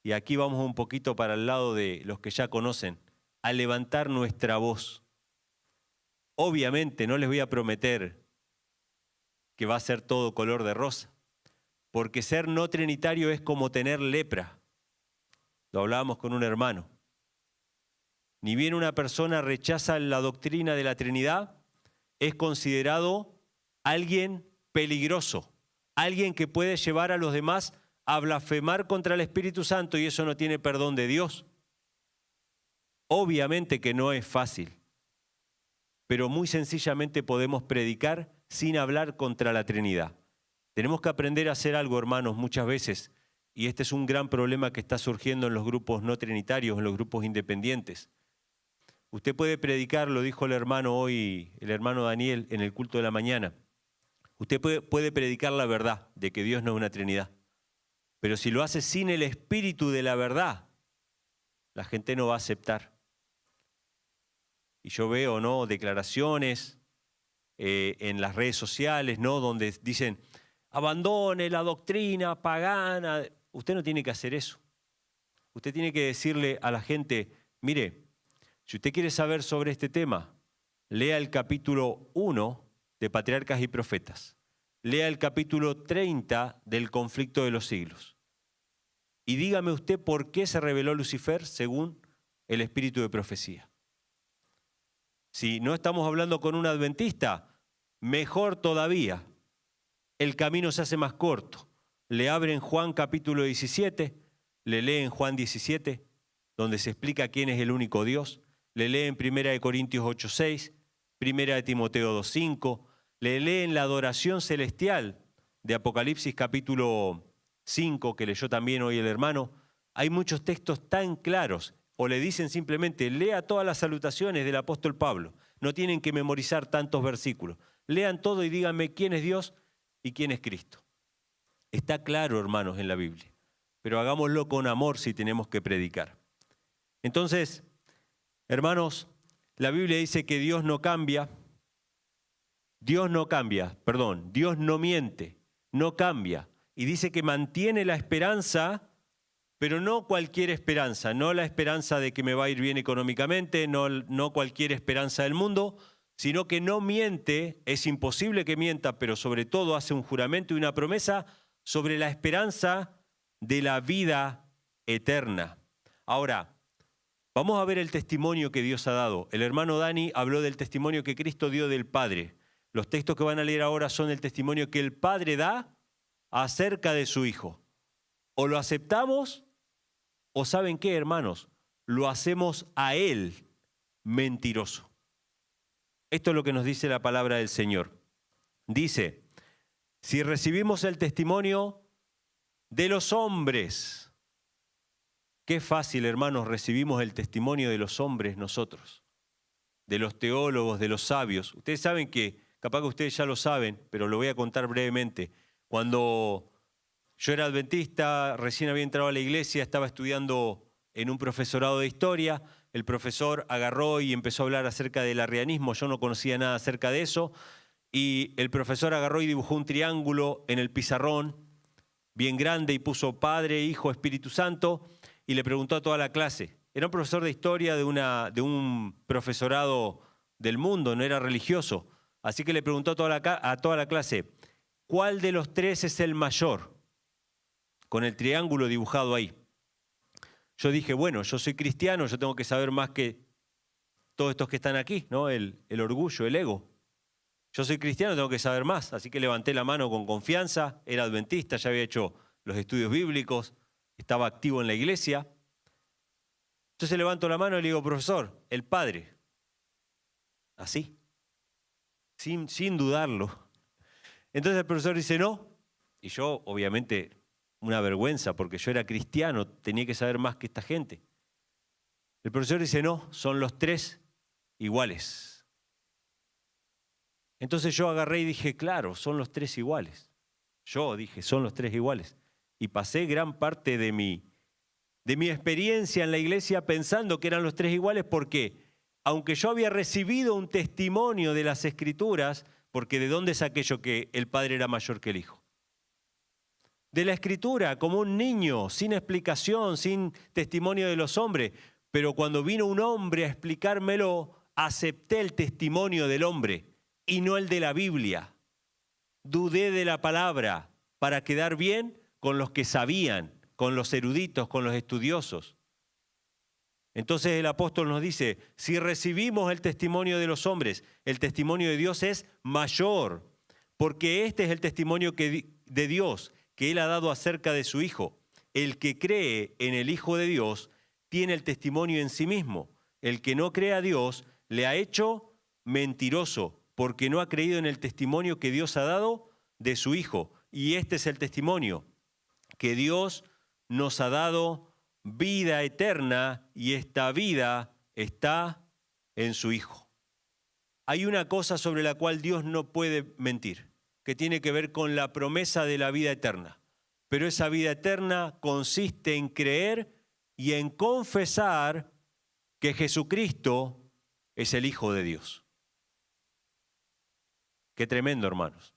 y aquí vamos un poquito para el lado de los que ya conocen, a levantar nuestra voz. Obviamente no les voy a prometer que va a ser todo color de rosa, porque ser no trinitario es como tener lepra. Lo hablábamos con un hermano. Ni bien una persona rechaza la doctrina de la Trinidad, es considerado alguien peligroso, alguien que puede llevar a los demás a blasfemar contra el Espíritu Santo, y eso no tiene perdón de Dios. Obviamente que no es fácil, pero muy sencillamente podemos predicar sin hablar contra la Trinidad. Tenemos que aprender a hacer algo, hermanos, muchas veces, y este es un gran problema que está surgiendo en los grupos no trinitarios, en los grupos independientes. Usted puede predicar, lo dijo el hermano hoy, el hermano Daniel, en el culto de la mañana. Usted puede predicar la verdad de que Dios no es una Trinidad, pero si lo hace sin el espíritu de la verdad, la gente no va a aceptar. Y yo veo, ¿no?, declaraciones en las redes sociales, ¿no?, donde dicen, abandone la doctrina pagana. Usted no tiene que hacer eso. Usted tiene que decirle a la gente, mire, si usted quiere saber sobre este tema, lea el capítulo 1 de Patriarcas y Profetas. Lea el capítulo 30 del Conflicto de los Siglos. Y dígame usted por qué se reveló Lucifer según el espíritu de profecía. Si no estamos hablando con un adventista, mejor todavía. El camino se hace más corto. Le abren Juan capítulo 17, le leen Juan 17, donde se explica quién es el único Dios. Le leen 1 Corintios 8:6, 1 Timoteo 2:5, le leen la adoración celestial de Apocalipsis capítulo 5, que leyó también hoy el hermano. Hay muchos textos tan claros, o le dicen simplemente, lea todas las salutaciones del apóstol Pablo. No tienen que memorizar tantos versículos. Lean todo y díganme quién es Dios y quién es Cristo. Está claro, hermanos, en la Biblia, pero hagámoslo con amor si tenemos que predicar. Entonces, hermanos, la Biblia dice que Dios no miente, no cambia. Y dice que mantiene la esperanza, pero no cualquier esperanza, no la esperanza de que me va a ir bien económicamente, no cualquier esperanza del mundo, sino que no miente, es imposible que mienta, pero sobre todo hace un juramento y una promesa sobre la esperanza de la vida eterna. Ahora, vamos a ver el testimonio que Dios ha dado. El hermano Dani habló del testimonio que Cristo dio del Padre. Los textos que van a leer ahora son el testimonio que el Padre da acerca de su Hijo. O lo aceptamos, o ¿saben qué, hermanos? Lo hacemos a Él mentiroso. Esto es lo que nos dice la palabra del Señor. Dice, si recibimos el testimonio de los hombres, qué fácil, hermanos, recibimos el testimonio de los hombres nosotros, de los teólogos, de los sabios. Ustedes saben que, capaz que ustedes ya lo saben, pero lo voy a contar brevemente. Cuando yo era adventista, recién había entrado a la iglesia, estaba estudiando en un profesorado de historia. El profesor agarró y empezó a hablar acerca del arrianismo. Yo no conocía nada acerca de eso. Y el profesor agarró y dibujó un triángulo en el pizarrón, bien grande, y puso Padre, Hijo, Espíritu Santo, y le preguntó a toda la clase. Era un profesor de historia de un profesorado del mundo, no era religioso. Así que le preguntó a toda la clase, ¿cuál de los tres es el mayor? Con el triángulo dibujado ahí. Yo dije, bueno, yo soy cristiano, yo tengo que saber más que todos estos que están aquí, ¿no? El orgullo, el ego. Yo soy cristiano, tengo que saber más. Así que levanté la mano con confianza, era adventista, ya había hecho los estudios bíblicos, estaba activo en la iglesia. Entonces levanto la mano y le digo, profesor, el Padre. Así, sin dudarlo. Entonces el profesor dice, no. Y yo, obviamente, una vergüenza, porque yo era cristiano, tenía que saber más que esta gente. El profesor dice, no, son los tres iguales. Entonces yo agarré y dije, claro, son los tres iguales. Yo dije, son los tres iguales. Y pasé gran parte de mi experiencia en la iglesia pensando que eran los tres iguales, porque aunque yo había recibido un testimonio de las Escrituras, porque ¿de dónde saqué yo que el Padre era mayor que el Hijo? De la Escritura, como un niño, sin explicación, sin testimonio de los hombres. Pero cuando vino un hombre a explicármelo, acepté el testimonio del hombre y no el de la Biblia. Dudé de la palabra para quedar bien con los que sabían, con los eruditos, con los estudiosos. Entonces el apóstol nos dice, si recibimos el testimonio de los hombres, el testimonio de Dios es mayor, porque este es el testimonio de Dios que Él ha dado acerca de su Hijo. El que cree en el Hijo de Dios tiene el testimonio en sí mismo. El que no cree a Dios le ha hecho mentiroso, porque no ha creído en el testimonio que Dios ha dado de su Hijo. Y este es el testimonio, que Dios nos ha dado vida eterna y esta vida está en su Hijo. Hay una cosa sobre la cual Dios no puede mentir. que tiene que ver con la promesa de la vida eterna. Pero esa vida eterna consiste en creer y en confesar que Jesucristo es el Hijo de Dios. Qué tremendo, hermanos.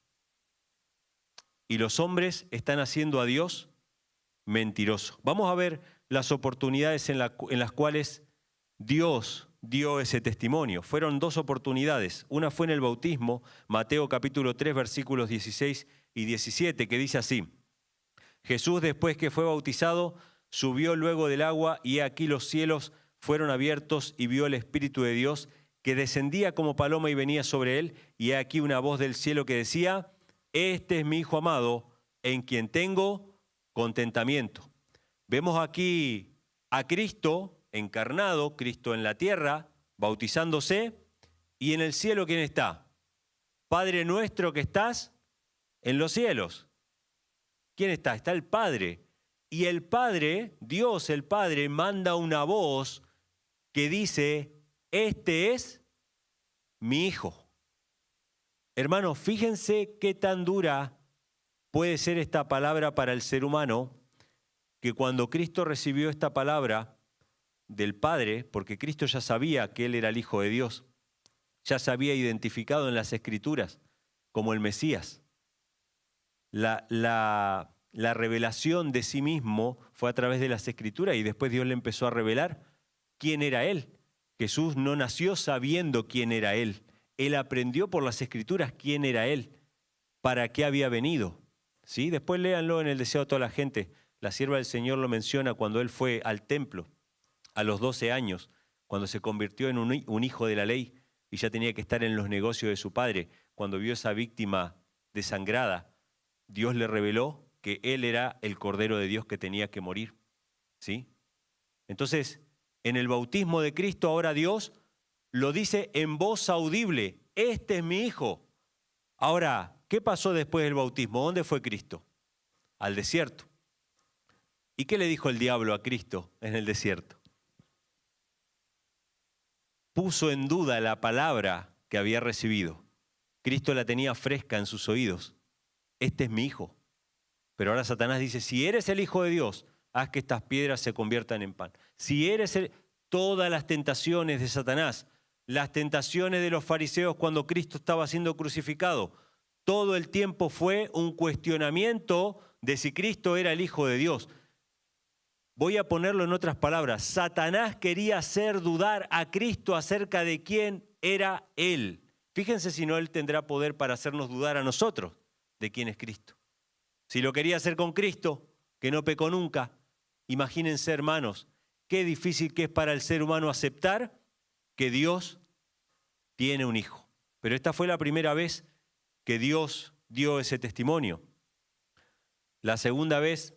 Y los hombres están haciendo a Dios mentiroso. Vamos a ver las oportunidades en las cuales Dios dio ese testimonio. Fueron dos oportunidades. Una fue en el bautismo, Mateo capítulo 3, versículos 16 y 17, que dice así: Jesús, después que fue bautizado, subió luego del agua, y he aquí los cielos fueron abiertos, y vio el Espíritu de Dios, que descendía como paloma y venía sobre él, y he aquí una voz del cielo que decía: Este es mi Hijo amado, en quien tengo contentamiento. Vemos aquí a Cristo encarnado, Cristo en la tierra, bautizándose, y en el cielo, ¿quién está? Padre nuestro que estás en los cielos. ¿Quién está? Está el Padre. Y el Padre, Dios el Padre, manda una voz que dice: Este es mi Hijo. Hermanos, fíjense qué tan dura puede ser esta palabra para el ser humano, que cuando Cristo recibió esta palabra del Padre, porque Cristo ya sabía que Él era el Hijo de Dios, ya se había identificado en las Escrituras como el Mesías. La revelación de sí mismo fue a través de las Escrituras, y después Dios le empezó a revelar quién era Él. Jesús no nació sabiendo quién era Él. Él aprendió por las Escrituras quién era Él, para qué había venido. ¿Sí? Después léanlo en el Deseo de toda la gente. La sierva del Señor lo menciona cuando él fue al templo a los 12 años, cuando se convirtió en un hijo de la ley y ya tenía que estar en los negocios de su padre. Cuando vio esa víctima desangrada, Dios le reveló que él era el Cordero de Dios que tenía que morir. ¿Sí? Entonces, en el bautismo de Cristo, ahora Dios lo dice en voz audible: Este es mi Hijo. Ahora, ¿qué pasó después del bautismo? ¿Dónde fue Cristo? Al desierto. ¿Y qué le dijo el diablo a Cristo en el desierto? Puso en duda la palabra que había recibido. Cristo la tenía fresca en sus oídos: Este es mi Hijo. Pero ahora Satanás dice: si eres el Hijo de Dios, haz que estas piedras se conviertan en pan. Si eres todas las tentaciones de Satanás, las tentaciones de los fariseos cuando Cristo estaba siendo crucificado, todo el tiempo fue un cuestionamiento de si Cristo era el Hijo de Dios. Voy a ponerlo en otras palabras: Satanás quería hacer dudar a Cristo acerca de quién era Él. Fíjense si no Él tendrá poder para hacernos dudar a nosotros de quién es Cristo. Si lo quería hacer con Cristo, que no pecó nunca, imagínense, hermanos, qué difícil que es para el ser humano aceptar que Dios tiene un hijo. Pero esta fue la primera vez que Dios dio ese testimonio. La segunda vez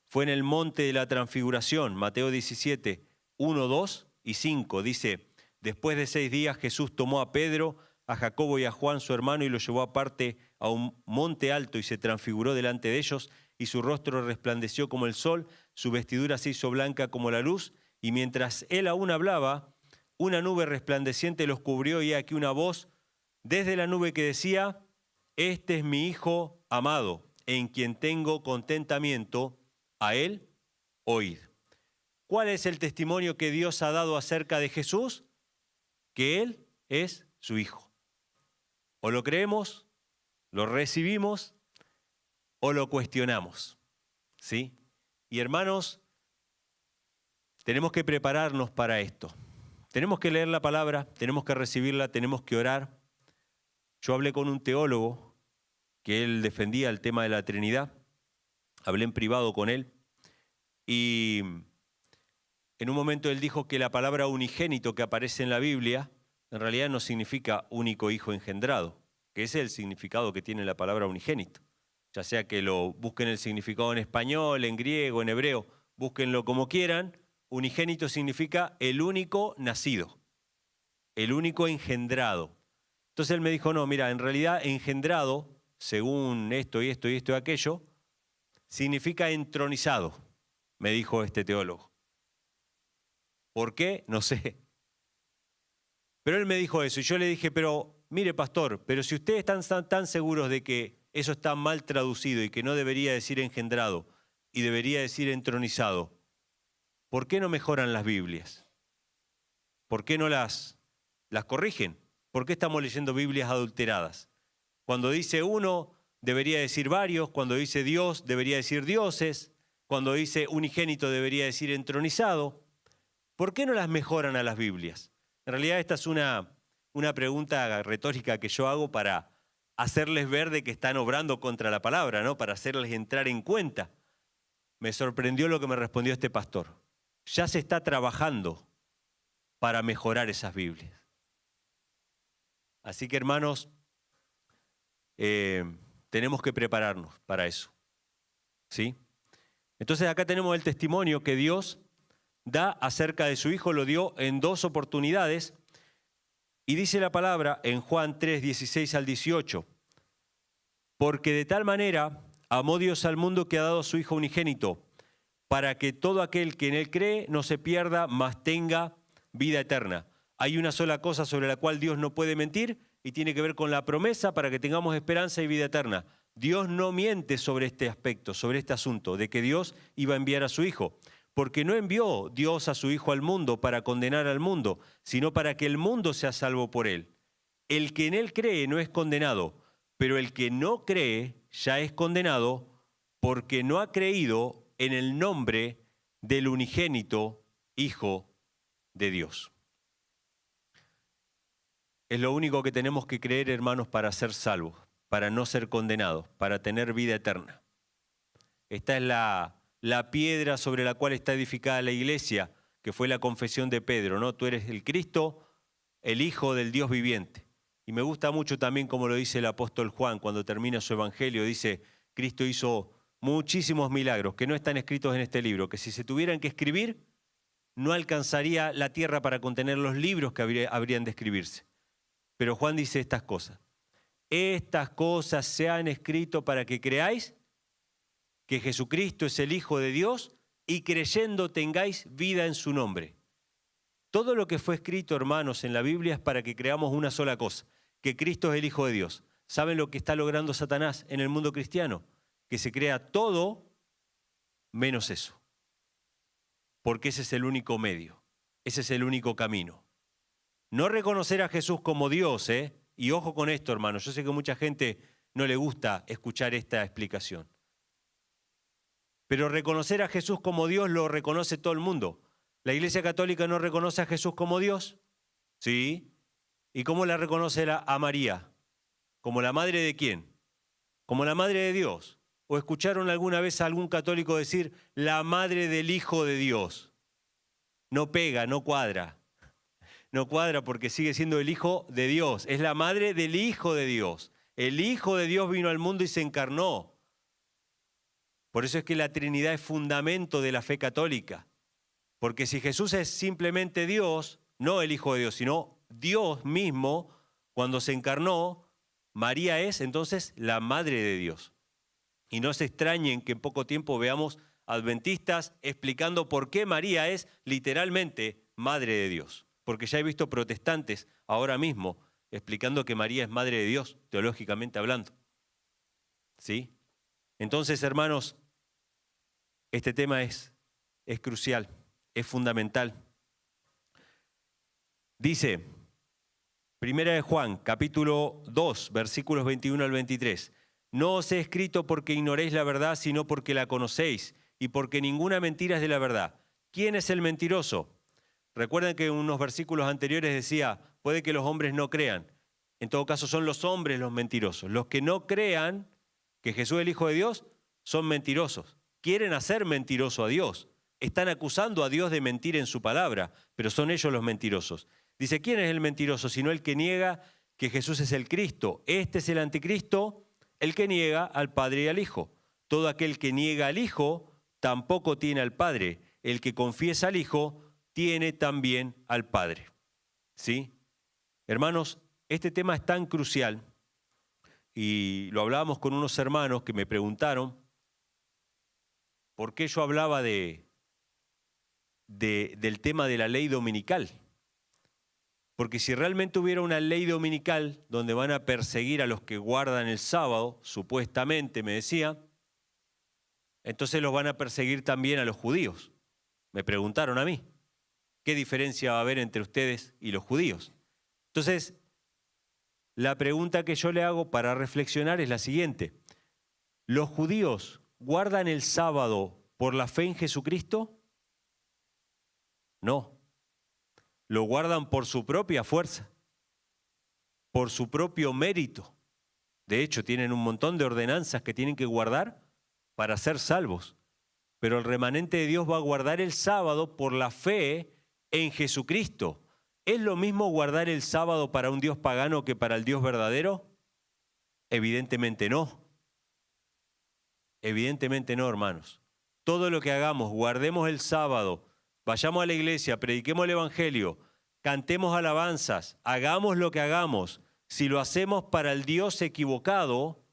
fue en el monte de la transfiguración, Mateo 17, 1, 2 y 5. Dice: después de 6 días Jesús tomó a Pedro, a Jacobo y a Juan su hermano, y los llevó aparte a un monte alto, y se transfiguró delante de ellos, y su rostro resplandeció como el sol, su vestidura se hizo blanca como la luz, y mientras él aún hablaba, una nube resplandeciente los cubrió, y aquí una voz desde la nube que decía: Este es mi Hijo amado, en quien tengo contentamiento, a él oíd. ¿Cuál es el testimonio que Dios ha dado acerca de Jesús? Que Él es su Hijo. O lo creemos, lo recibimos, o lo cuestionamos. ¿Sí? Y hermanos, tenemos que prepararnos para esto. Tenemos que leer la palabra, tenemos que recibirla, tenemos que orar. Yo hablé con un teólogo que él defendía el tema de la Trinidad. Hablé en privado con él y en un momento él dijo que la palabra unigénito que aparece en la Biblia en realidad no significa único hijo engendrado, que ese es el significado que tiene la palabra unigénito. Ya sea que lo busquen el significado en español, en griego, en hebreo, búsquenlo como quieran. Unigénito significa el único nacido, el único engendrado. Entonces él me dijo: no, mira, en realidad engendrado, según esto y esto y esto y aquello, significa entronizado, me dijo este teólogo. ¿Por qué? No sé. Pero él me dijo eso y yo le dije: pero mire, pastor, pero si ustedes están tan seguros de que eso está mal traducido y que no debería decir engendrado y debería decir entronizado, ¿por qué no mejoran las Biblias? ¿Por qué no las corrigen? ¿Por qué estamos leyendo Biblias adulteradas? Cuando dice uno, debería decir varios. Cuando dice Dios, debería decir dioses. Cuando dice unigénito, debería decir entronizado. ¿Por qué no las mejoran a las Biblias? En realidad esta es una pregunta retórica que yo hago para hacerles ver de que están obrando contra la palabra, ¿no? Para hacerles entrar en cuenta. Me sorprendió lo que me respondió este pastor. Ya se está trabajando para mejorar esas Biblias. Así que, hermanos, tenemos que prepararnos para eso, ¿sí? Entonces acá tenemos el testimonio que Dios da acerca de su Hijo, lo dio en 2 oportunidades, y dice la palabra en Juan 3, 16 al 18, porque de tal manera amó Dios al mundo que ha dado a su Hijo unigénito, para que todo aquel que en Él cree no se pierda, mas tenga vida eterna. Hay una sola cosa sobre la cual Dios no puede mentir y tiene que ver con la promesa para que tengamos esperanza y vida eterna. Dios no miente sobre este aspecto, sobre este asunto, de que Dios iba a enviar a su Hijo, porque no envió Dios a su Hijo al mundo para condenar al mundo, sino para que el mundo sea salvo por Él. El que en Él cree no es condenado, pero el que no cree ya es condenado porque no ha creído en el nombre del unigénito Hijo de Dios. Es lo único que tenemos que creer, hermanos, para ser salvos, para no ser condenados, para tener vida eterna. Esta es la piedra sobre la cual está edificada la iglesia, que fue la confesión de Pedro, ¿no? Tú eres el Cristo, el Hijo del Dios viviente. Y me gusta mucho también como lo dice el apóstol Juan cuando termina su evangelio, dice, Cristo hizo muchísimos milagros que no están escritos en este libro, que si se tuvieran que escribir, no alcanzaría la tierra para contener los libros que habrían de escribirse. Pero Juan dice estas cosas. Estas cosas se han escrito para que creáis que Jesucristo es el Hijo de Dios y creyendo tengáis vida en su nombre. Todo lo que fue escrito, hermanos, en la Biblia es para que creamos una sola cosa, que Cristo es el Hijo de Dios. ¿Saben lo que está logrando Satanás en el mundo cristiano? Que se crea todo menos eso. Porque ese es el único medio, ese es el único camino. No reconocer a Jesús como Dios, y ojo con esto, hermanos, yo sé que a mucha gente no le gusta escuchar esta explicación. Pero reconocer a Jesús como Dios lo reconoce todo el mundo. ¿La Iglesia Católica no reconoce a Jesús como Dios? ¿Sí? ¿Y cómo la reconoce a María? ¿Como la madre de quién? ¿Como la madre de Dios? ¿O escucharon alguna vez a algún católico decir la madre del Hijo de Dios? No pega, no cuadra. No cuadra porque sigue siendo el Hijo de Dios. Es la madre del Hijo de Dios. El Hijo de Dios vino al mundo y se encarnó. Por eso es que la Trinidad es fundamento de la fe católica. Porque si Jesús es simplemente Dios, no el Hijo de Dios, sino Dios mismo, cuando se encarnó, María es entonces la Madre de Dios. Y no se extrañen que en poco tiempo veamos adventistas explicando por qué María es literalmente Madre de Dios. Porque ya he visto protestantes ahora mismo explicando que María es Madre de Dios, teológicamente hablando. ¿Sí? Entonces, hermanos, este tema es crucial, es fundamental. Dice, Primera de Juan, capítulo 2, versículos 21 al 23. No os he escrito porque ignoréis la verdad, sino porque la conocéis, y porque ninguna mentira es de la verdad. ¿Quién es el mentiroso? Recuerden que en unos versículos anteriores decía, puede que los hombres no crean. En todo caso son los hombres los mentirosos. Los que no crean que Jesús es el Hijo de Dios son mentirosos. Quieren hacer mentiroso a Dios. Están acusando a Dios de mentir en su palabra, pero son ellos los mentirosos. Dice, ¿quién es el mentiroso? Sino el que niega que Jesús es el Cristo. Este es el anticristo, el que niega al Padre y al Hijo. Todo aquel que niega al Hijo tampoco tiene al Padre. El que confiesa al Hijo tiene también al Padre. ¿Sí? Hermanos, este tema es tan crucial y lo hablábamos con unos hermanos que me preguntaron por qué yo hablaba del tema de la ley dominical. Porque si realmente hubiera una ley dominical donde van a perseguir a los que guardan el sábado, supuestamente me decía, entonces los van a perseguir también a los judíos. Me preguntaron a mí, ¿qué diferencia va a haber entre ustedes y los judíos? Entonces, la pregunta que yo le hago para reflexionar es la siguiente. ¿Los judíos guardan el sábado por la fe en Jesucristo? No. Lo guardan por su propia fuerza, por su propio mérito. De hecho, tienen un montón de ordenanzas que tienen que guardar para ser salvos. Pero el remanente de Dios va a guardar el sábado por la fe en Jesucristo. ¿Es lo mismo guardar el sábado para un Dios pagano que para el Dios verdadero? Evidentemente no. Evidentemente no, hermanos. Todo lo que hagamos, guardemos el sábado, vayamos a la iglesia, prediquemos el evangelio, cantemos alabanzas, hagamos lo que hagamos. Si lo hacemos para el Dios equivocado,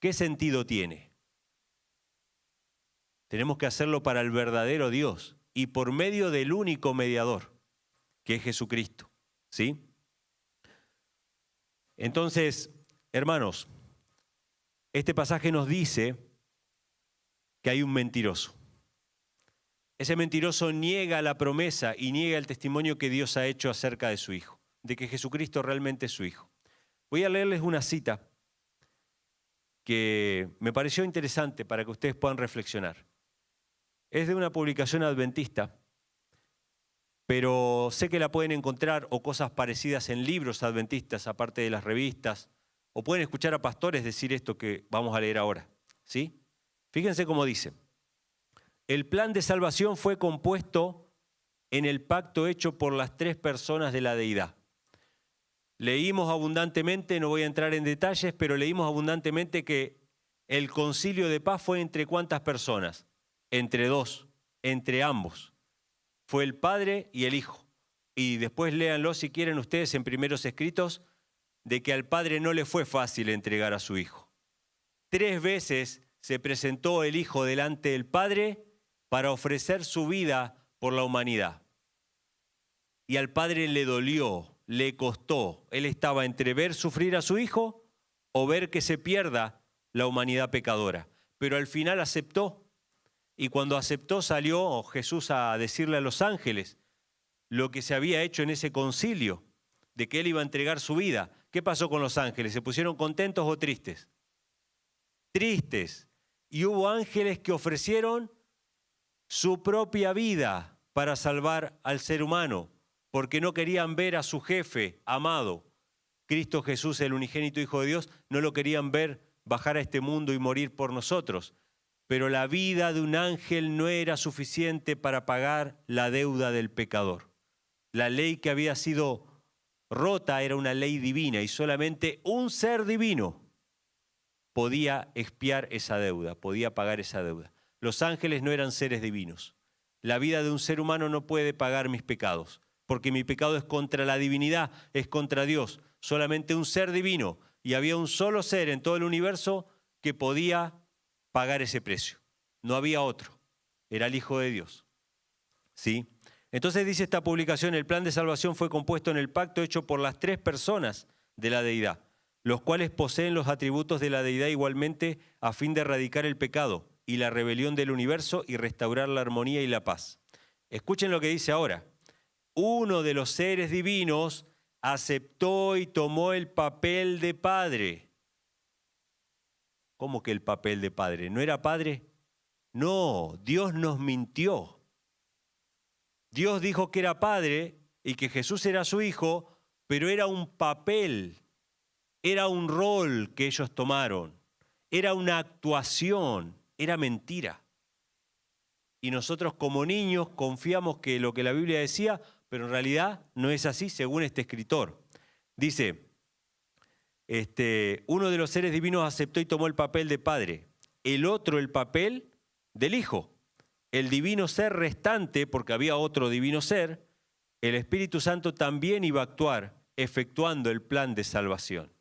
¿qué sentido tiene? Tenemos que hacerlo para el verdadero Dios y por medio del único mediador, que es Jesucristo. ¿Sí? Entonces, hermanos, este pasaje nos dice que hay un mentiroso. Ese mentiroso niega la promesa y niega el testimonio que Dios ha hecho acerca de su Hijo, de que Jesucristo realmente es su Hijo. Voy a leerles una cita que me pareció interesante para que ustedes puedan reflexionar. Es de una publicación adventista, pero sé que la pueden encontrar o cosas parecidas en libros adventistas, aparte de las revistas, o pueden escuchar a pastores decir esto que vamos a leer ahora. ¿Sí? Fíjense cómo dice. El plan de salvación fue compuesto en el pacto hecho por las tres personas de la deidad. Leímos abundantemente, no voy a entrar en detalles, pero leímos abundantemente que el concilio de paz fue entre ¿cuántas personas? Entre dos, entre ambos. Fue el Padre y el Hijo. Y después léanlo si quieren ustedes en primeros escritos, de que al Padre no le fue fácil entregar a su Hijo. 3 veces se presentó el Hijo delante del Padre para ofrecer su vida por la humanidad. Y al Padre le dolió, le costó. Él estaba entre ver sufrir a su Hijo o ver que se pierda la humanidad pecadora. Pero al final aceptó. Y cuando aceptó salió Jesús a decirle a los ángeles lo que se había hecho en ese concilio, de que Él iba a entregar su vida. ¿Qué pasó con los ángeles? ¿Se pusieron contentos o tristes? Tristes. Y hubo ángeles que ofrecieron su propia vida para salvar al ser humano, porque no querían ver a su jefe amado, Cristo Jesús, el unigénito Hijo de Dios, no lo querían ver bajar a este mundo y morir por nosotros. Pero la vida de un ángel no era suficiente para pagar la deuda del pecador. La ley que había sido rota era una ley divina y solamente un ser divino podía expiar esa deuda, podía pagar esa deuda. Los ángeles no eran seres divinos. La vida de un ser humano no puede pagar mis pecados, porque mi pecado es contra la divinidad, es contra Dios. Solamente un ser divino, y había un solo ser en todo el universo que podía pagar ese precio. No había otro, era el Hijo de Dios. ¿Sí? Entonces dice esta publicación, el plan de salvación fue compuesto en el pacto hecho por las 3 personas de la deidad, los cuales poseen los atributos de la deidad igualmente a fin de erradicar el pecado y la rebelión del universo y restaurar la armonía y la paz. Escuchen lo que dice ahora. Uno de los seres divinos aceptó y tomó el papel de padre. ¿Cómo que el papel de padre? ¿No era padre? No, Dios nos mintió. Dios dijo que era padre y que Jesús era su hijo, pero era un papel, era un rol que ellos tomaron, era una actuación, era mentira. Y nosotros como niños confiamos que lo que la Biblia decía, pero en realidad no es así según este escritor. Dice, uno de los seres divinos aceptó y tomó el papel de padre, el otro el papel del hijo. El divino ser restante, porque había otro divino ser, el Espíritu Santo también iba a actuar efectuando el plan de salvación.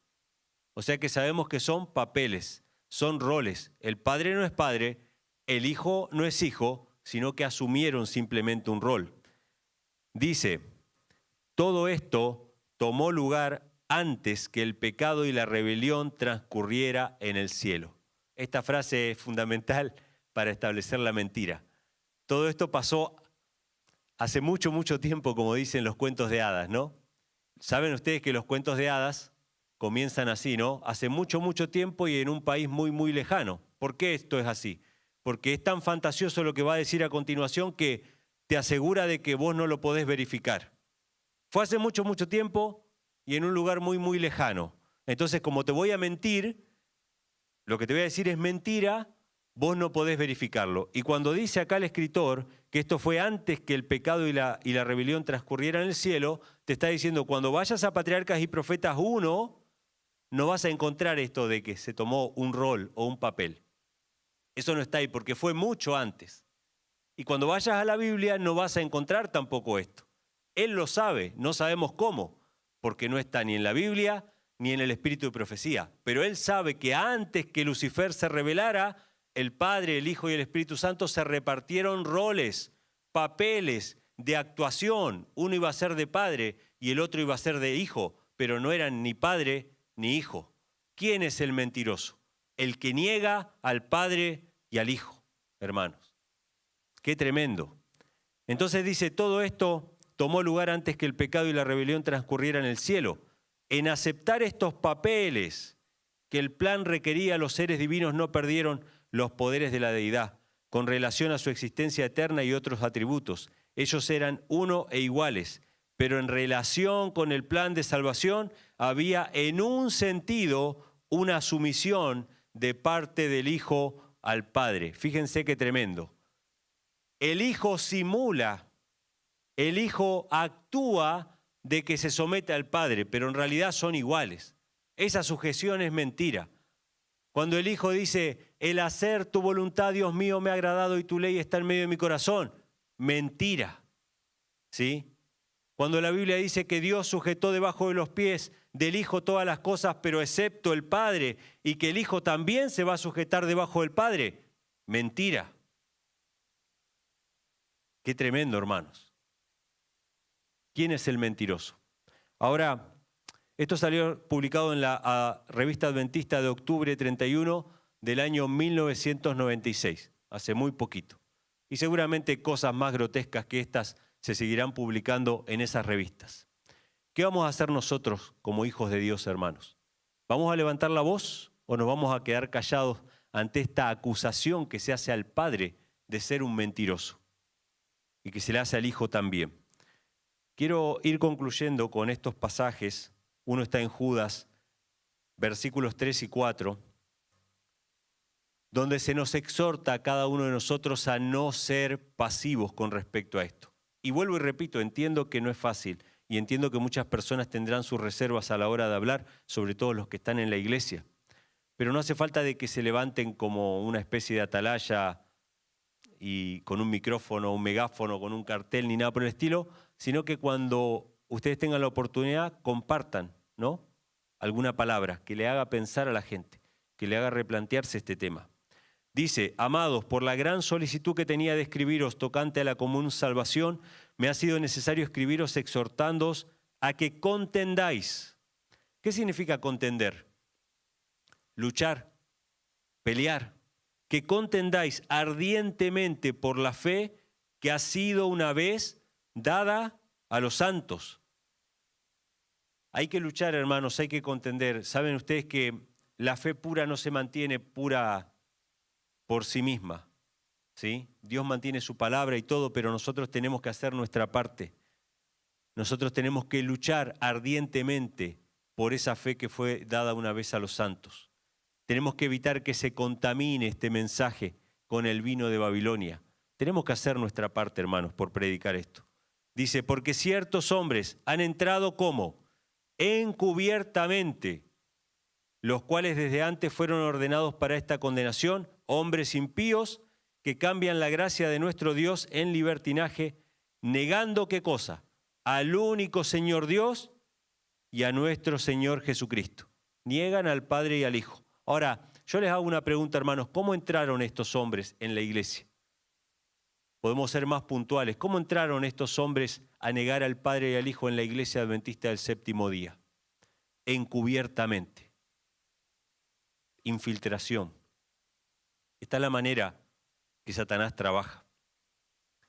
O sea que sabemos que son papeles, son roles. El padre no es padre, el hijo no es hijo, sino que asumieron simplemente un rol. Dice, todo esto tomó lugar antes que el pecado y la rebelión transcurriera en el cielo. Esta frase es fundamental para establecer la mentira. Todo esto pasó hace mucho, mucho tiempo, como dicen los cuentos de hadas, ¿no? Saben ustedes que los cuentos de hadas comienzan así, ¿no? Hace mucho, mucho tiempo y en un país muy, muy lejano. ¿Por qué esto es así? Porque es tan fantasioso lo que va a decir a continuación que te asegura de que vos no lo podés verificar. Fue hace mucho, mucho tiempo y en un lugar muy, muy lejano. Entonces, como te voy a mentir, lo que te voy a decir es mentira, vos no podés verificarlo. Y cuando dice acá el escritor que esto fue antes que el pecado y la rebelión transcurrieran en el cielo, te está diciendo, cuando vayas a Patriarcas y Profetas 1, no vas a encontrar esto de que se tomó un rol o un papel. Eso no está ahí porque fue mucho antes. Y cuando vayas a la Biblia no vas a encontrar tampoco esto. Él lo sabe, no sabemos cómo, porque no está ni en la Biblia ni en el Espíritu de Profecía. Pero Él sabe que antes que Lucifer se revelara, el Padre, el Hijo y el Espíritu Santo se repartieron roles, papeles de actuación. Uno iba a ser de padre y el otro iba a ser de hijo, pero no eran ni padre ni hijo. ¿Quién es el mentiroso? El que niega al Padre y al Hijo, hermanos. Qué tremendo. Entonces dice, todo esto tomó lugar antes que el pecado y la rebelión transcurrieran en el cielo. En aceptar estos papeles que el plan requería, los seres divinos no perdieron los poderes de la deidad con relación a su existencia eterna y otros atributos. Ellos eran uno e iguales, pero en relación con el plan de salvación había en un sentido una sumisión de parte del Hijo al Padre. Fíjense qué tremendo. El Hijo simula, el Hijo actúa de que se somete al Padre, pero en realidad son iguales. Esa sujeción es mentira. Cuando el Hijo dice, el hacer tu voluntad, Dios mío, me ha agradado y tu ley está en medio de mi corazón, mentira. ¿Sí? Cuando la Biblia dice que Dios sujetó debajo de los pies del Hijo todas las cosas, pero excepto el Padre, y que el Hijo también se va a sujetar debajo del Padre, mentira. Qué tremendo, hermanos. ¿Quién es el mentiroso? Ahora, esto salió publicado en la Revista Adventista de octubre 31 del año 1996, hace muy poquito. Y seguramente cosas más grotescas que estas se seguirán publicando en esas revistas. ¿Qué vamos a hacer nosotros como hijos de Dios, hermanos? ¿Vamos a levantar la voz o nos vamos a quedar callados ante esta acusación que se hace al Padre de ser un mentiroso y que se le hace al Hijo también? Quiero ir concluyendo con estos pasajes. Uno está en Judas, versículos 3 y 4, donde se nos exhorta a cada uno de nosotros a no ser pasivos con respecto a esto. Y vuelvo y repito, entiendo que no es fácil y entiendo que muchas personas tendrán sus reservas a la hora de hablar, sobre todo los que están en la iglesia. Pero no hace falta de que se levanten como una especie de atalaya y con un micrófono, un megáfono, con un cartel, ni nada por el estilo, sino que cuando ustedes tengan la oportunidad, compartan, ¿no?, alguna palabra que le haga pensar a la gente, que le haga replantearse este tema. Dice, amados, por la gran solicitud que tenía de escribiros tocante a la común salvación, me ha sido necesario escribiros exhortándoos a que contendáis. ¿Qué significa contender? Luchar, pelear. Que contendáis ardientemente por la fe que ha sido una vez dada a los santos. Hay que luchar, hermanos, hay que contender. Saben ustedes que la fe pura no se mantiene pura por sí misma, ¿sí? Dios mantiene su palabra y todo, pero nosotros tenemos que hacer nuestra parte. Nosotros tenemos que luchar ardientemente por esa fe que fue dada una vez a los santos. Tenemos que evitar que se contamine este mensaje con el vino de Babilonia. Tenemos que hacer nuestra parte, hermanos, por predicar esto. Dice, porque ciertos hombres han entrado como encubiertamente, los cuales desde antes fueron ordenados para esta condenación, hombres impíos que cambian la gracia de nuestro Dios en libertinaje, negando ¿qué cosa? Al único Señor Dios y a nuestro Señor Jesucristo. Niegan al Padre y al Hijo. Ahora, yo les hago una pregunta, hermanos, ¿cómo entraron estos hombres en la iglesia? Podemos ser más puntuales. ¿Cómo entraron estos hombres a negar al Padre y al Hijo en la iglesia adventista del séptimo día? Encubiertamente. Infiltración. Esta es la manera que Satanás trabaja.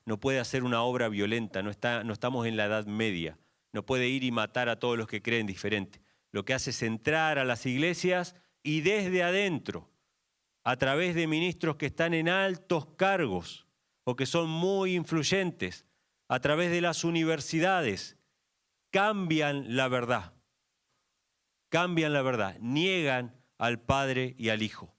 No puede hacer una obra violenta, no estamos en la Edad Media. No puede ir y matar a todos los que creen diferente. Lo que hace es entrar a las iglesias y desde adentro, a través de ministros que están en altos cargos o que son muy influyentes, a través de las universidades, cambian la verdad. Cambian la verdad, niegan al Padre y al Hijo.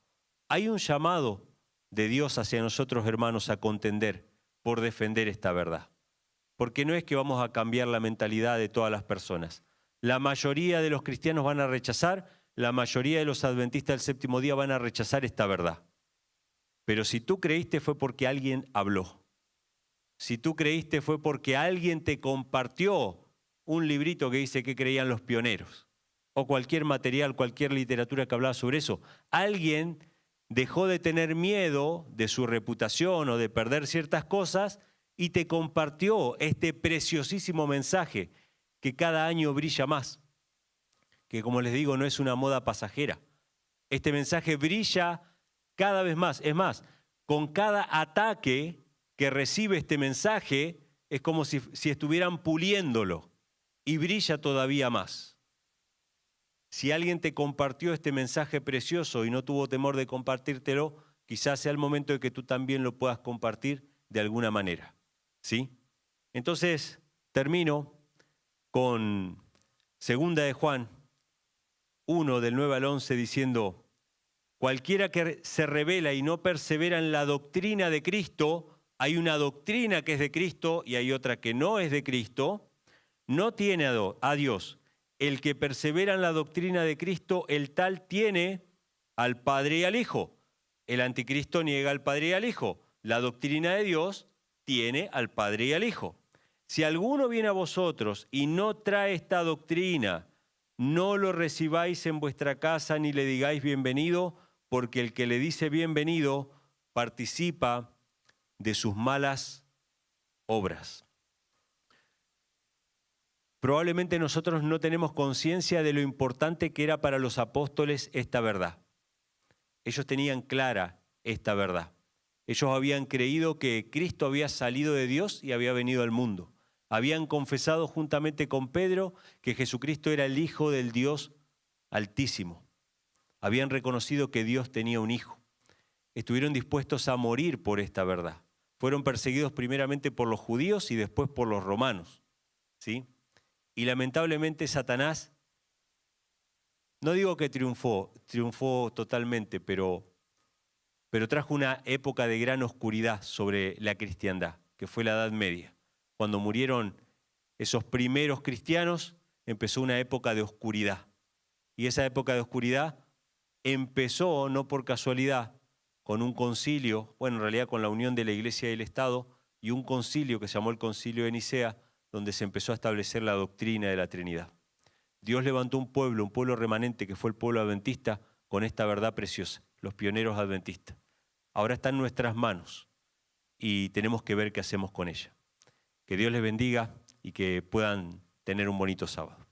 Hay un llamado de Dios hacia nosotros, hermanos, a contender por defender esta verdad. Porque no es que vamos a cambiar la mentalidad de todas las personas. La mayoría de los cristianos van a rechazar, la mayoría de los adventistas del séptimo día van a rechazar esta verdad. Pero si tú creíste fue porque alguien habló. Si tú creíste fue porque alguien te compartió un librito que dice qué creían los pioneros. O cualquier material, cualquier literatura que hablaba sobre eso. Alguien dejó de tener miedo de su reputación o de perder ciertas cosas y te compartió este preciosísimo mensaje que cada año brilla más. Que como les digo, no es una moda pasajera. Este mensaje brilla cada vez más. Es más, con cada ataque que recibe este mensaje, es como si estuvieran puliéndolo y brilla todavía más. Si alguien te compartió este mensaje precioso y no tuvo temor de compartírtelo, quizás sea el momento de que tú también lo puedas compartir de alguna manera. ¿Sí? Entonces, termino con 2 de Juan 1, del 9 al 11, diciendo: cualquiera que se revela y no persevera en la doctrina de Cristo, hay una doctrina que es de Cristo y hay otra que no es de Cristo, no tiene a Dios. El que persevera en la doctrina de Cristo, el tal tiene al Padre y al Hijo. El anticristo niega al Padre y al Hijo. La doctrina de Dios tiene al Padre y al Hijo. Si alguno viene a vosotros y no trae esta doctrina, no lo recibáis en vuestra casa ni le digáis bienvenido, porque el que le dice bienvenido participa de sus malas obras. Probablemente nosotros no tenemos conciencia de lo importante que era para los apóstoles esta verdad. Ellos tenían clara esta verdad. Ellos habían creído que Cristo había salido de Dios y había venido al mundo. Habían confesado juntamente con Pedro que Jesucristo era el Hijo del Dios Altísimo. Habían reconocido que Dios tenía un Hijo. Estuvieron dispuestos a morir por esta verdad. Fueron perseguidos primeramente por los judíos y después por los romanos. ¿Sí? Y lamentablemente Satanás, no digo que triunfó totalmente, pero trajo una época de gran oscuridad sobre la cristiandad, que fue la Edad Media. Cuando murieron esos primeros cristianos, empezó una época de oscuridad. Y esa época de oscuridad empezó, no por casualidad, con un concilio, bueno, en realidad con la unión de la Iglesia y el Estado, y un concilio que se llamó el Concilio de Nicea, donde se empezó a establecer la doctrina de la Trinidad. Dios levantó un pueblo remanente que fue el pueblo adventista con esta verdad preciosa, los pioneros adventistas. Ahora está en nuestras manos y tenemos que ver qué hacemos con ella. Que Dios les bendiga y que puedan tener un bonito sábado.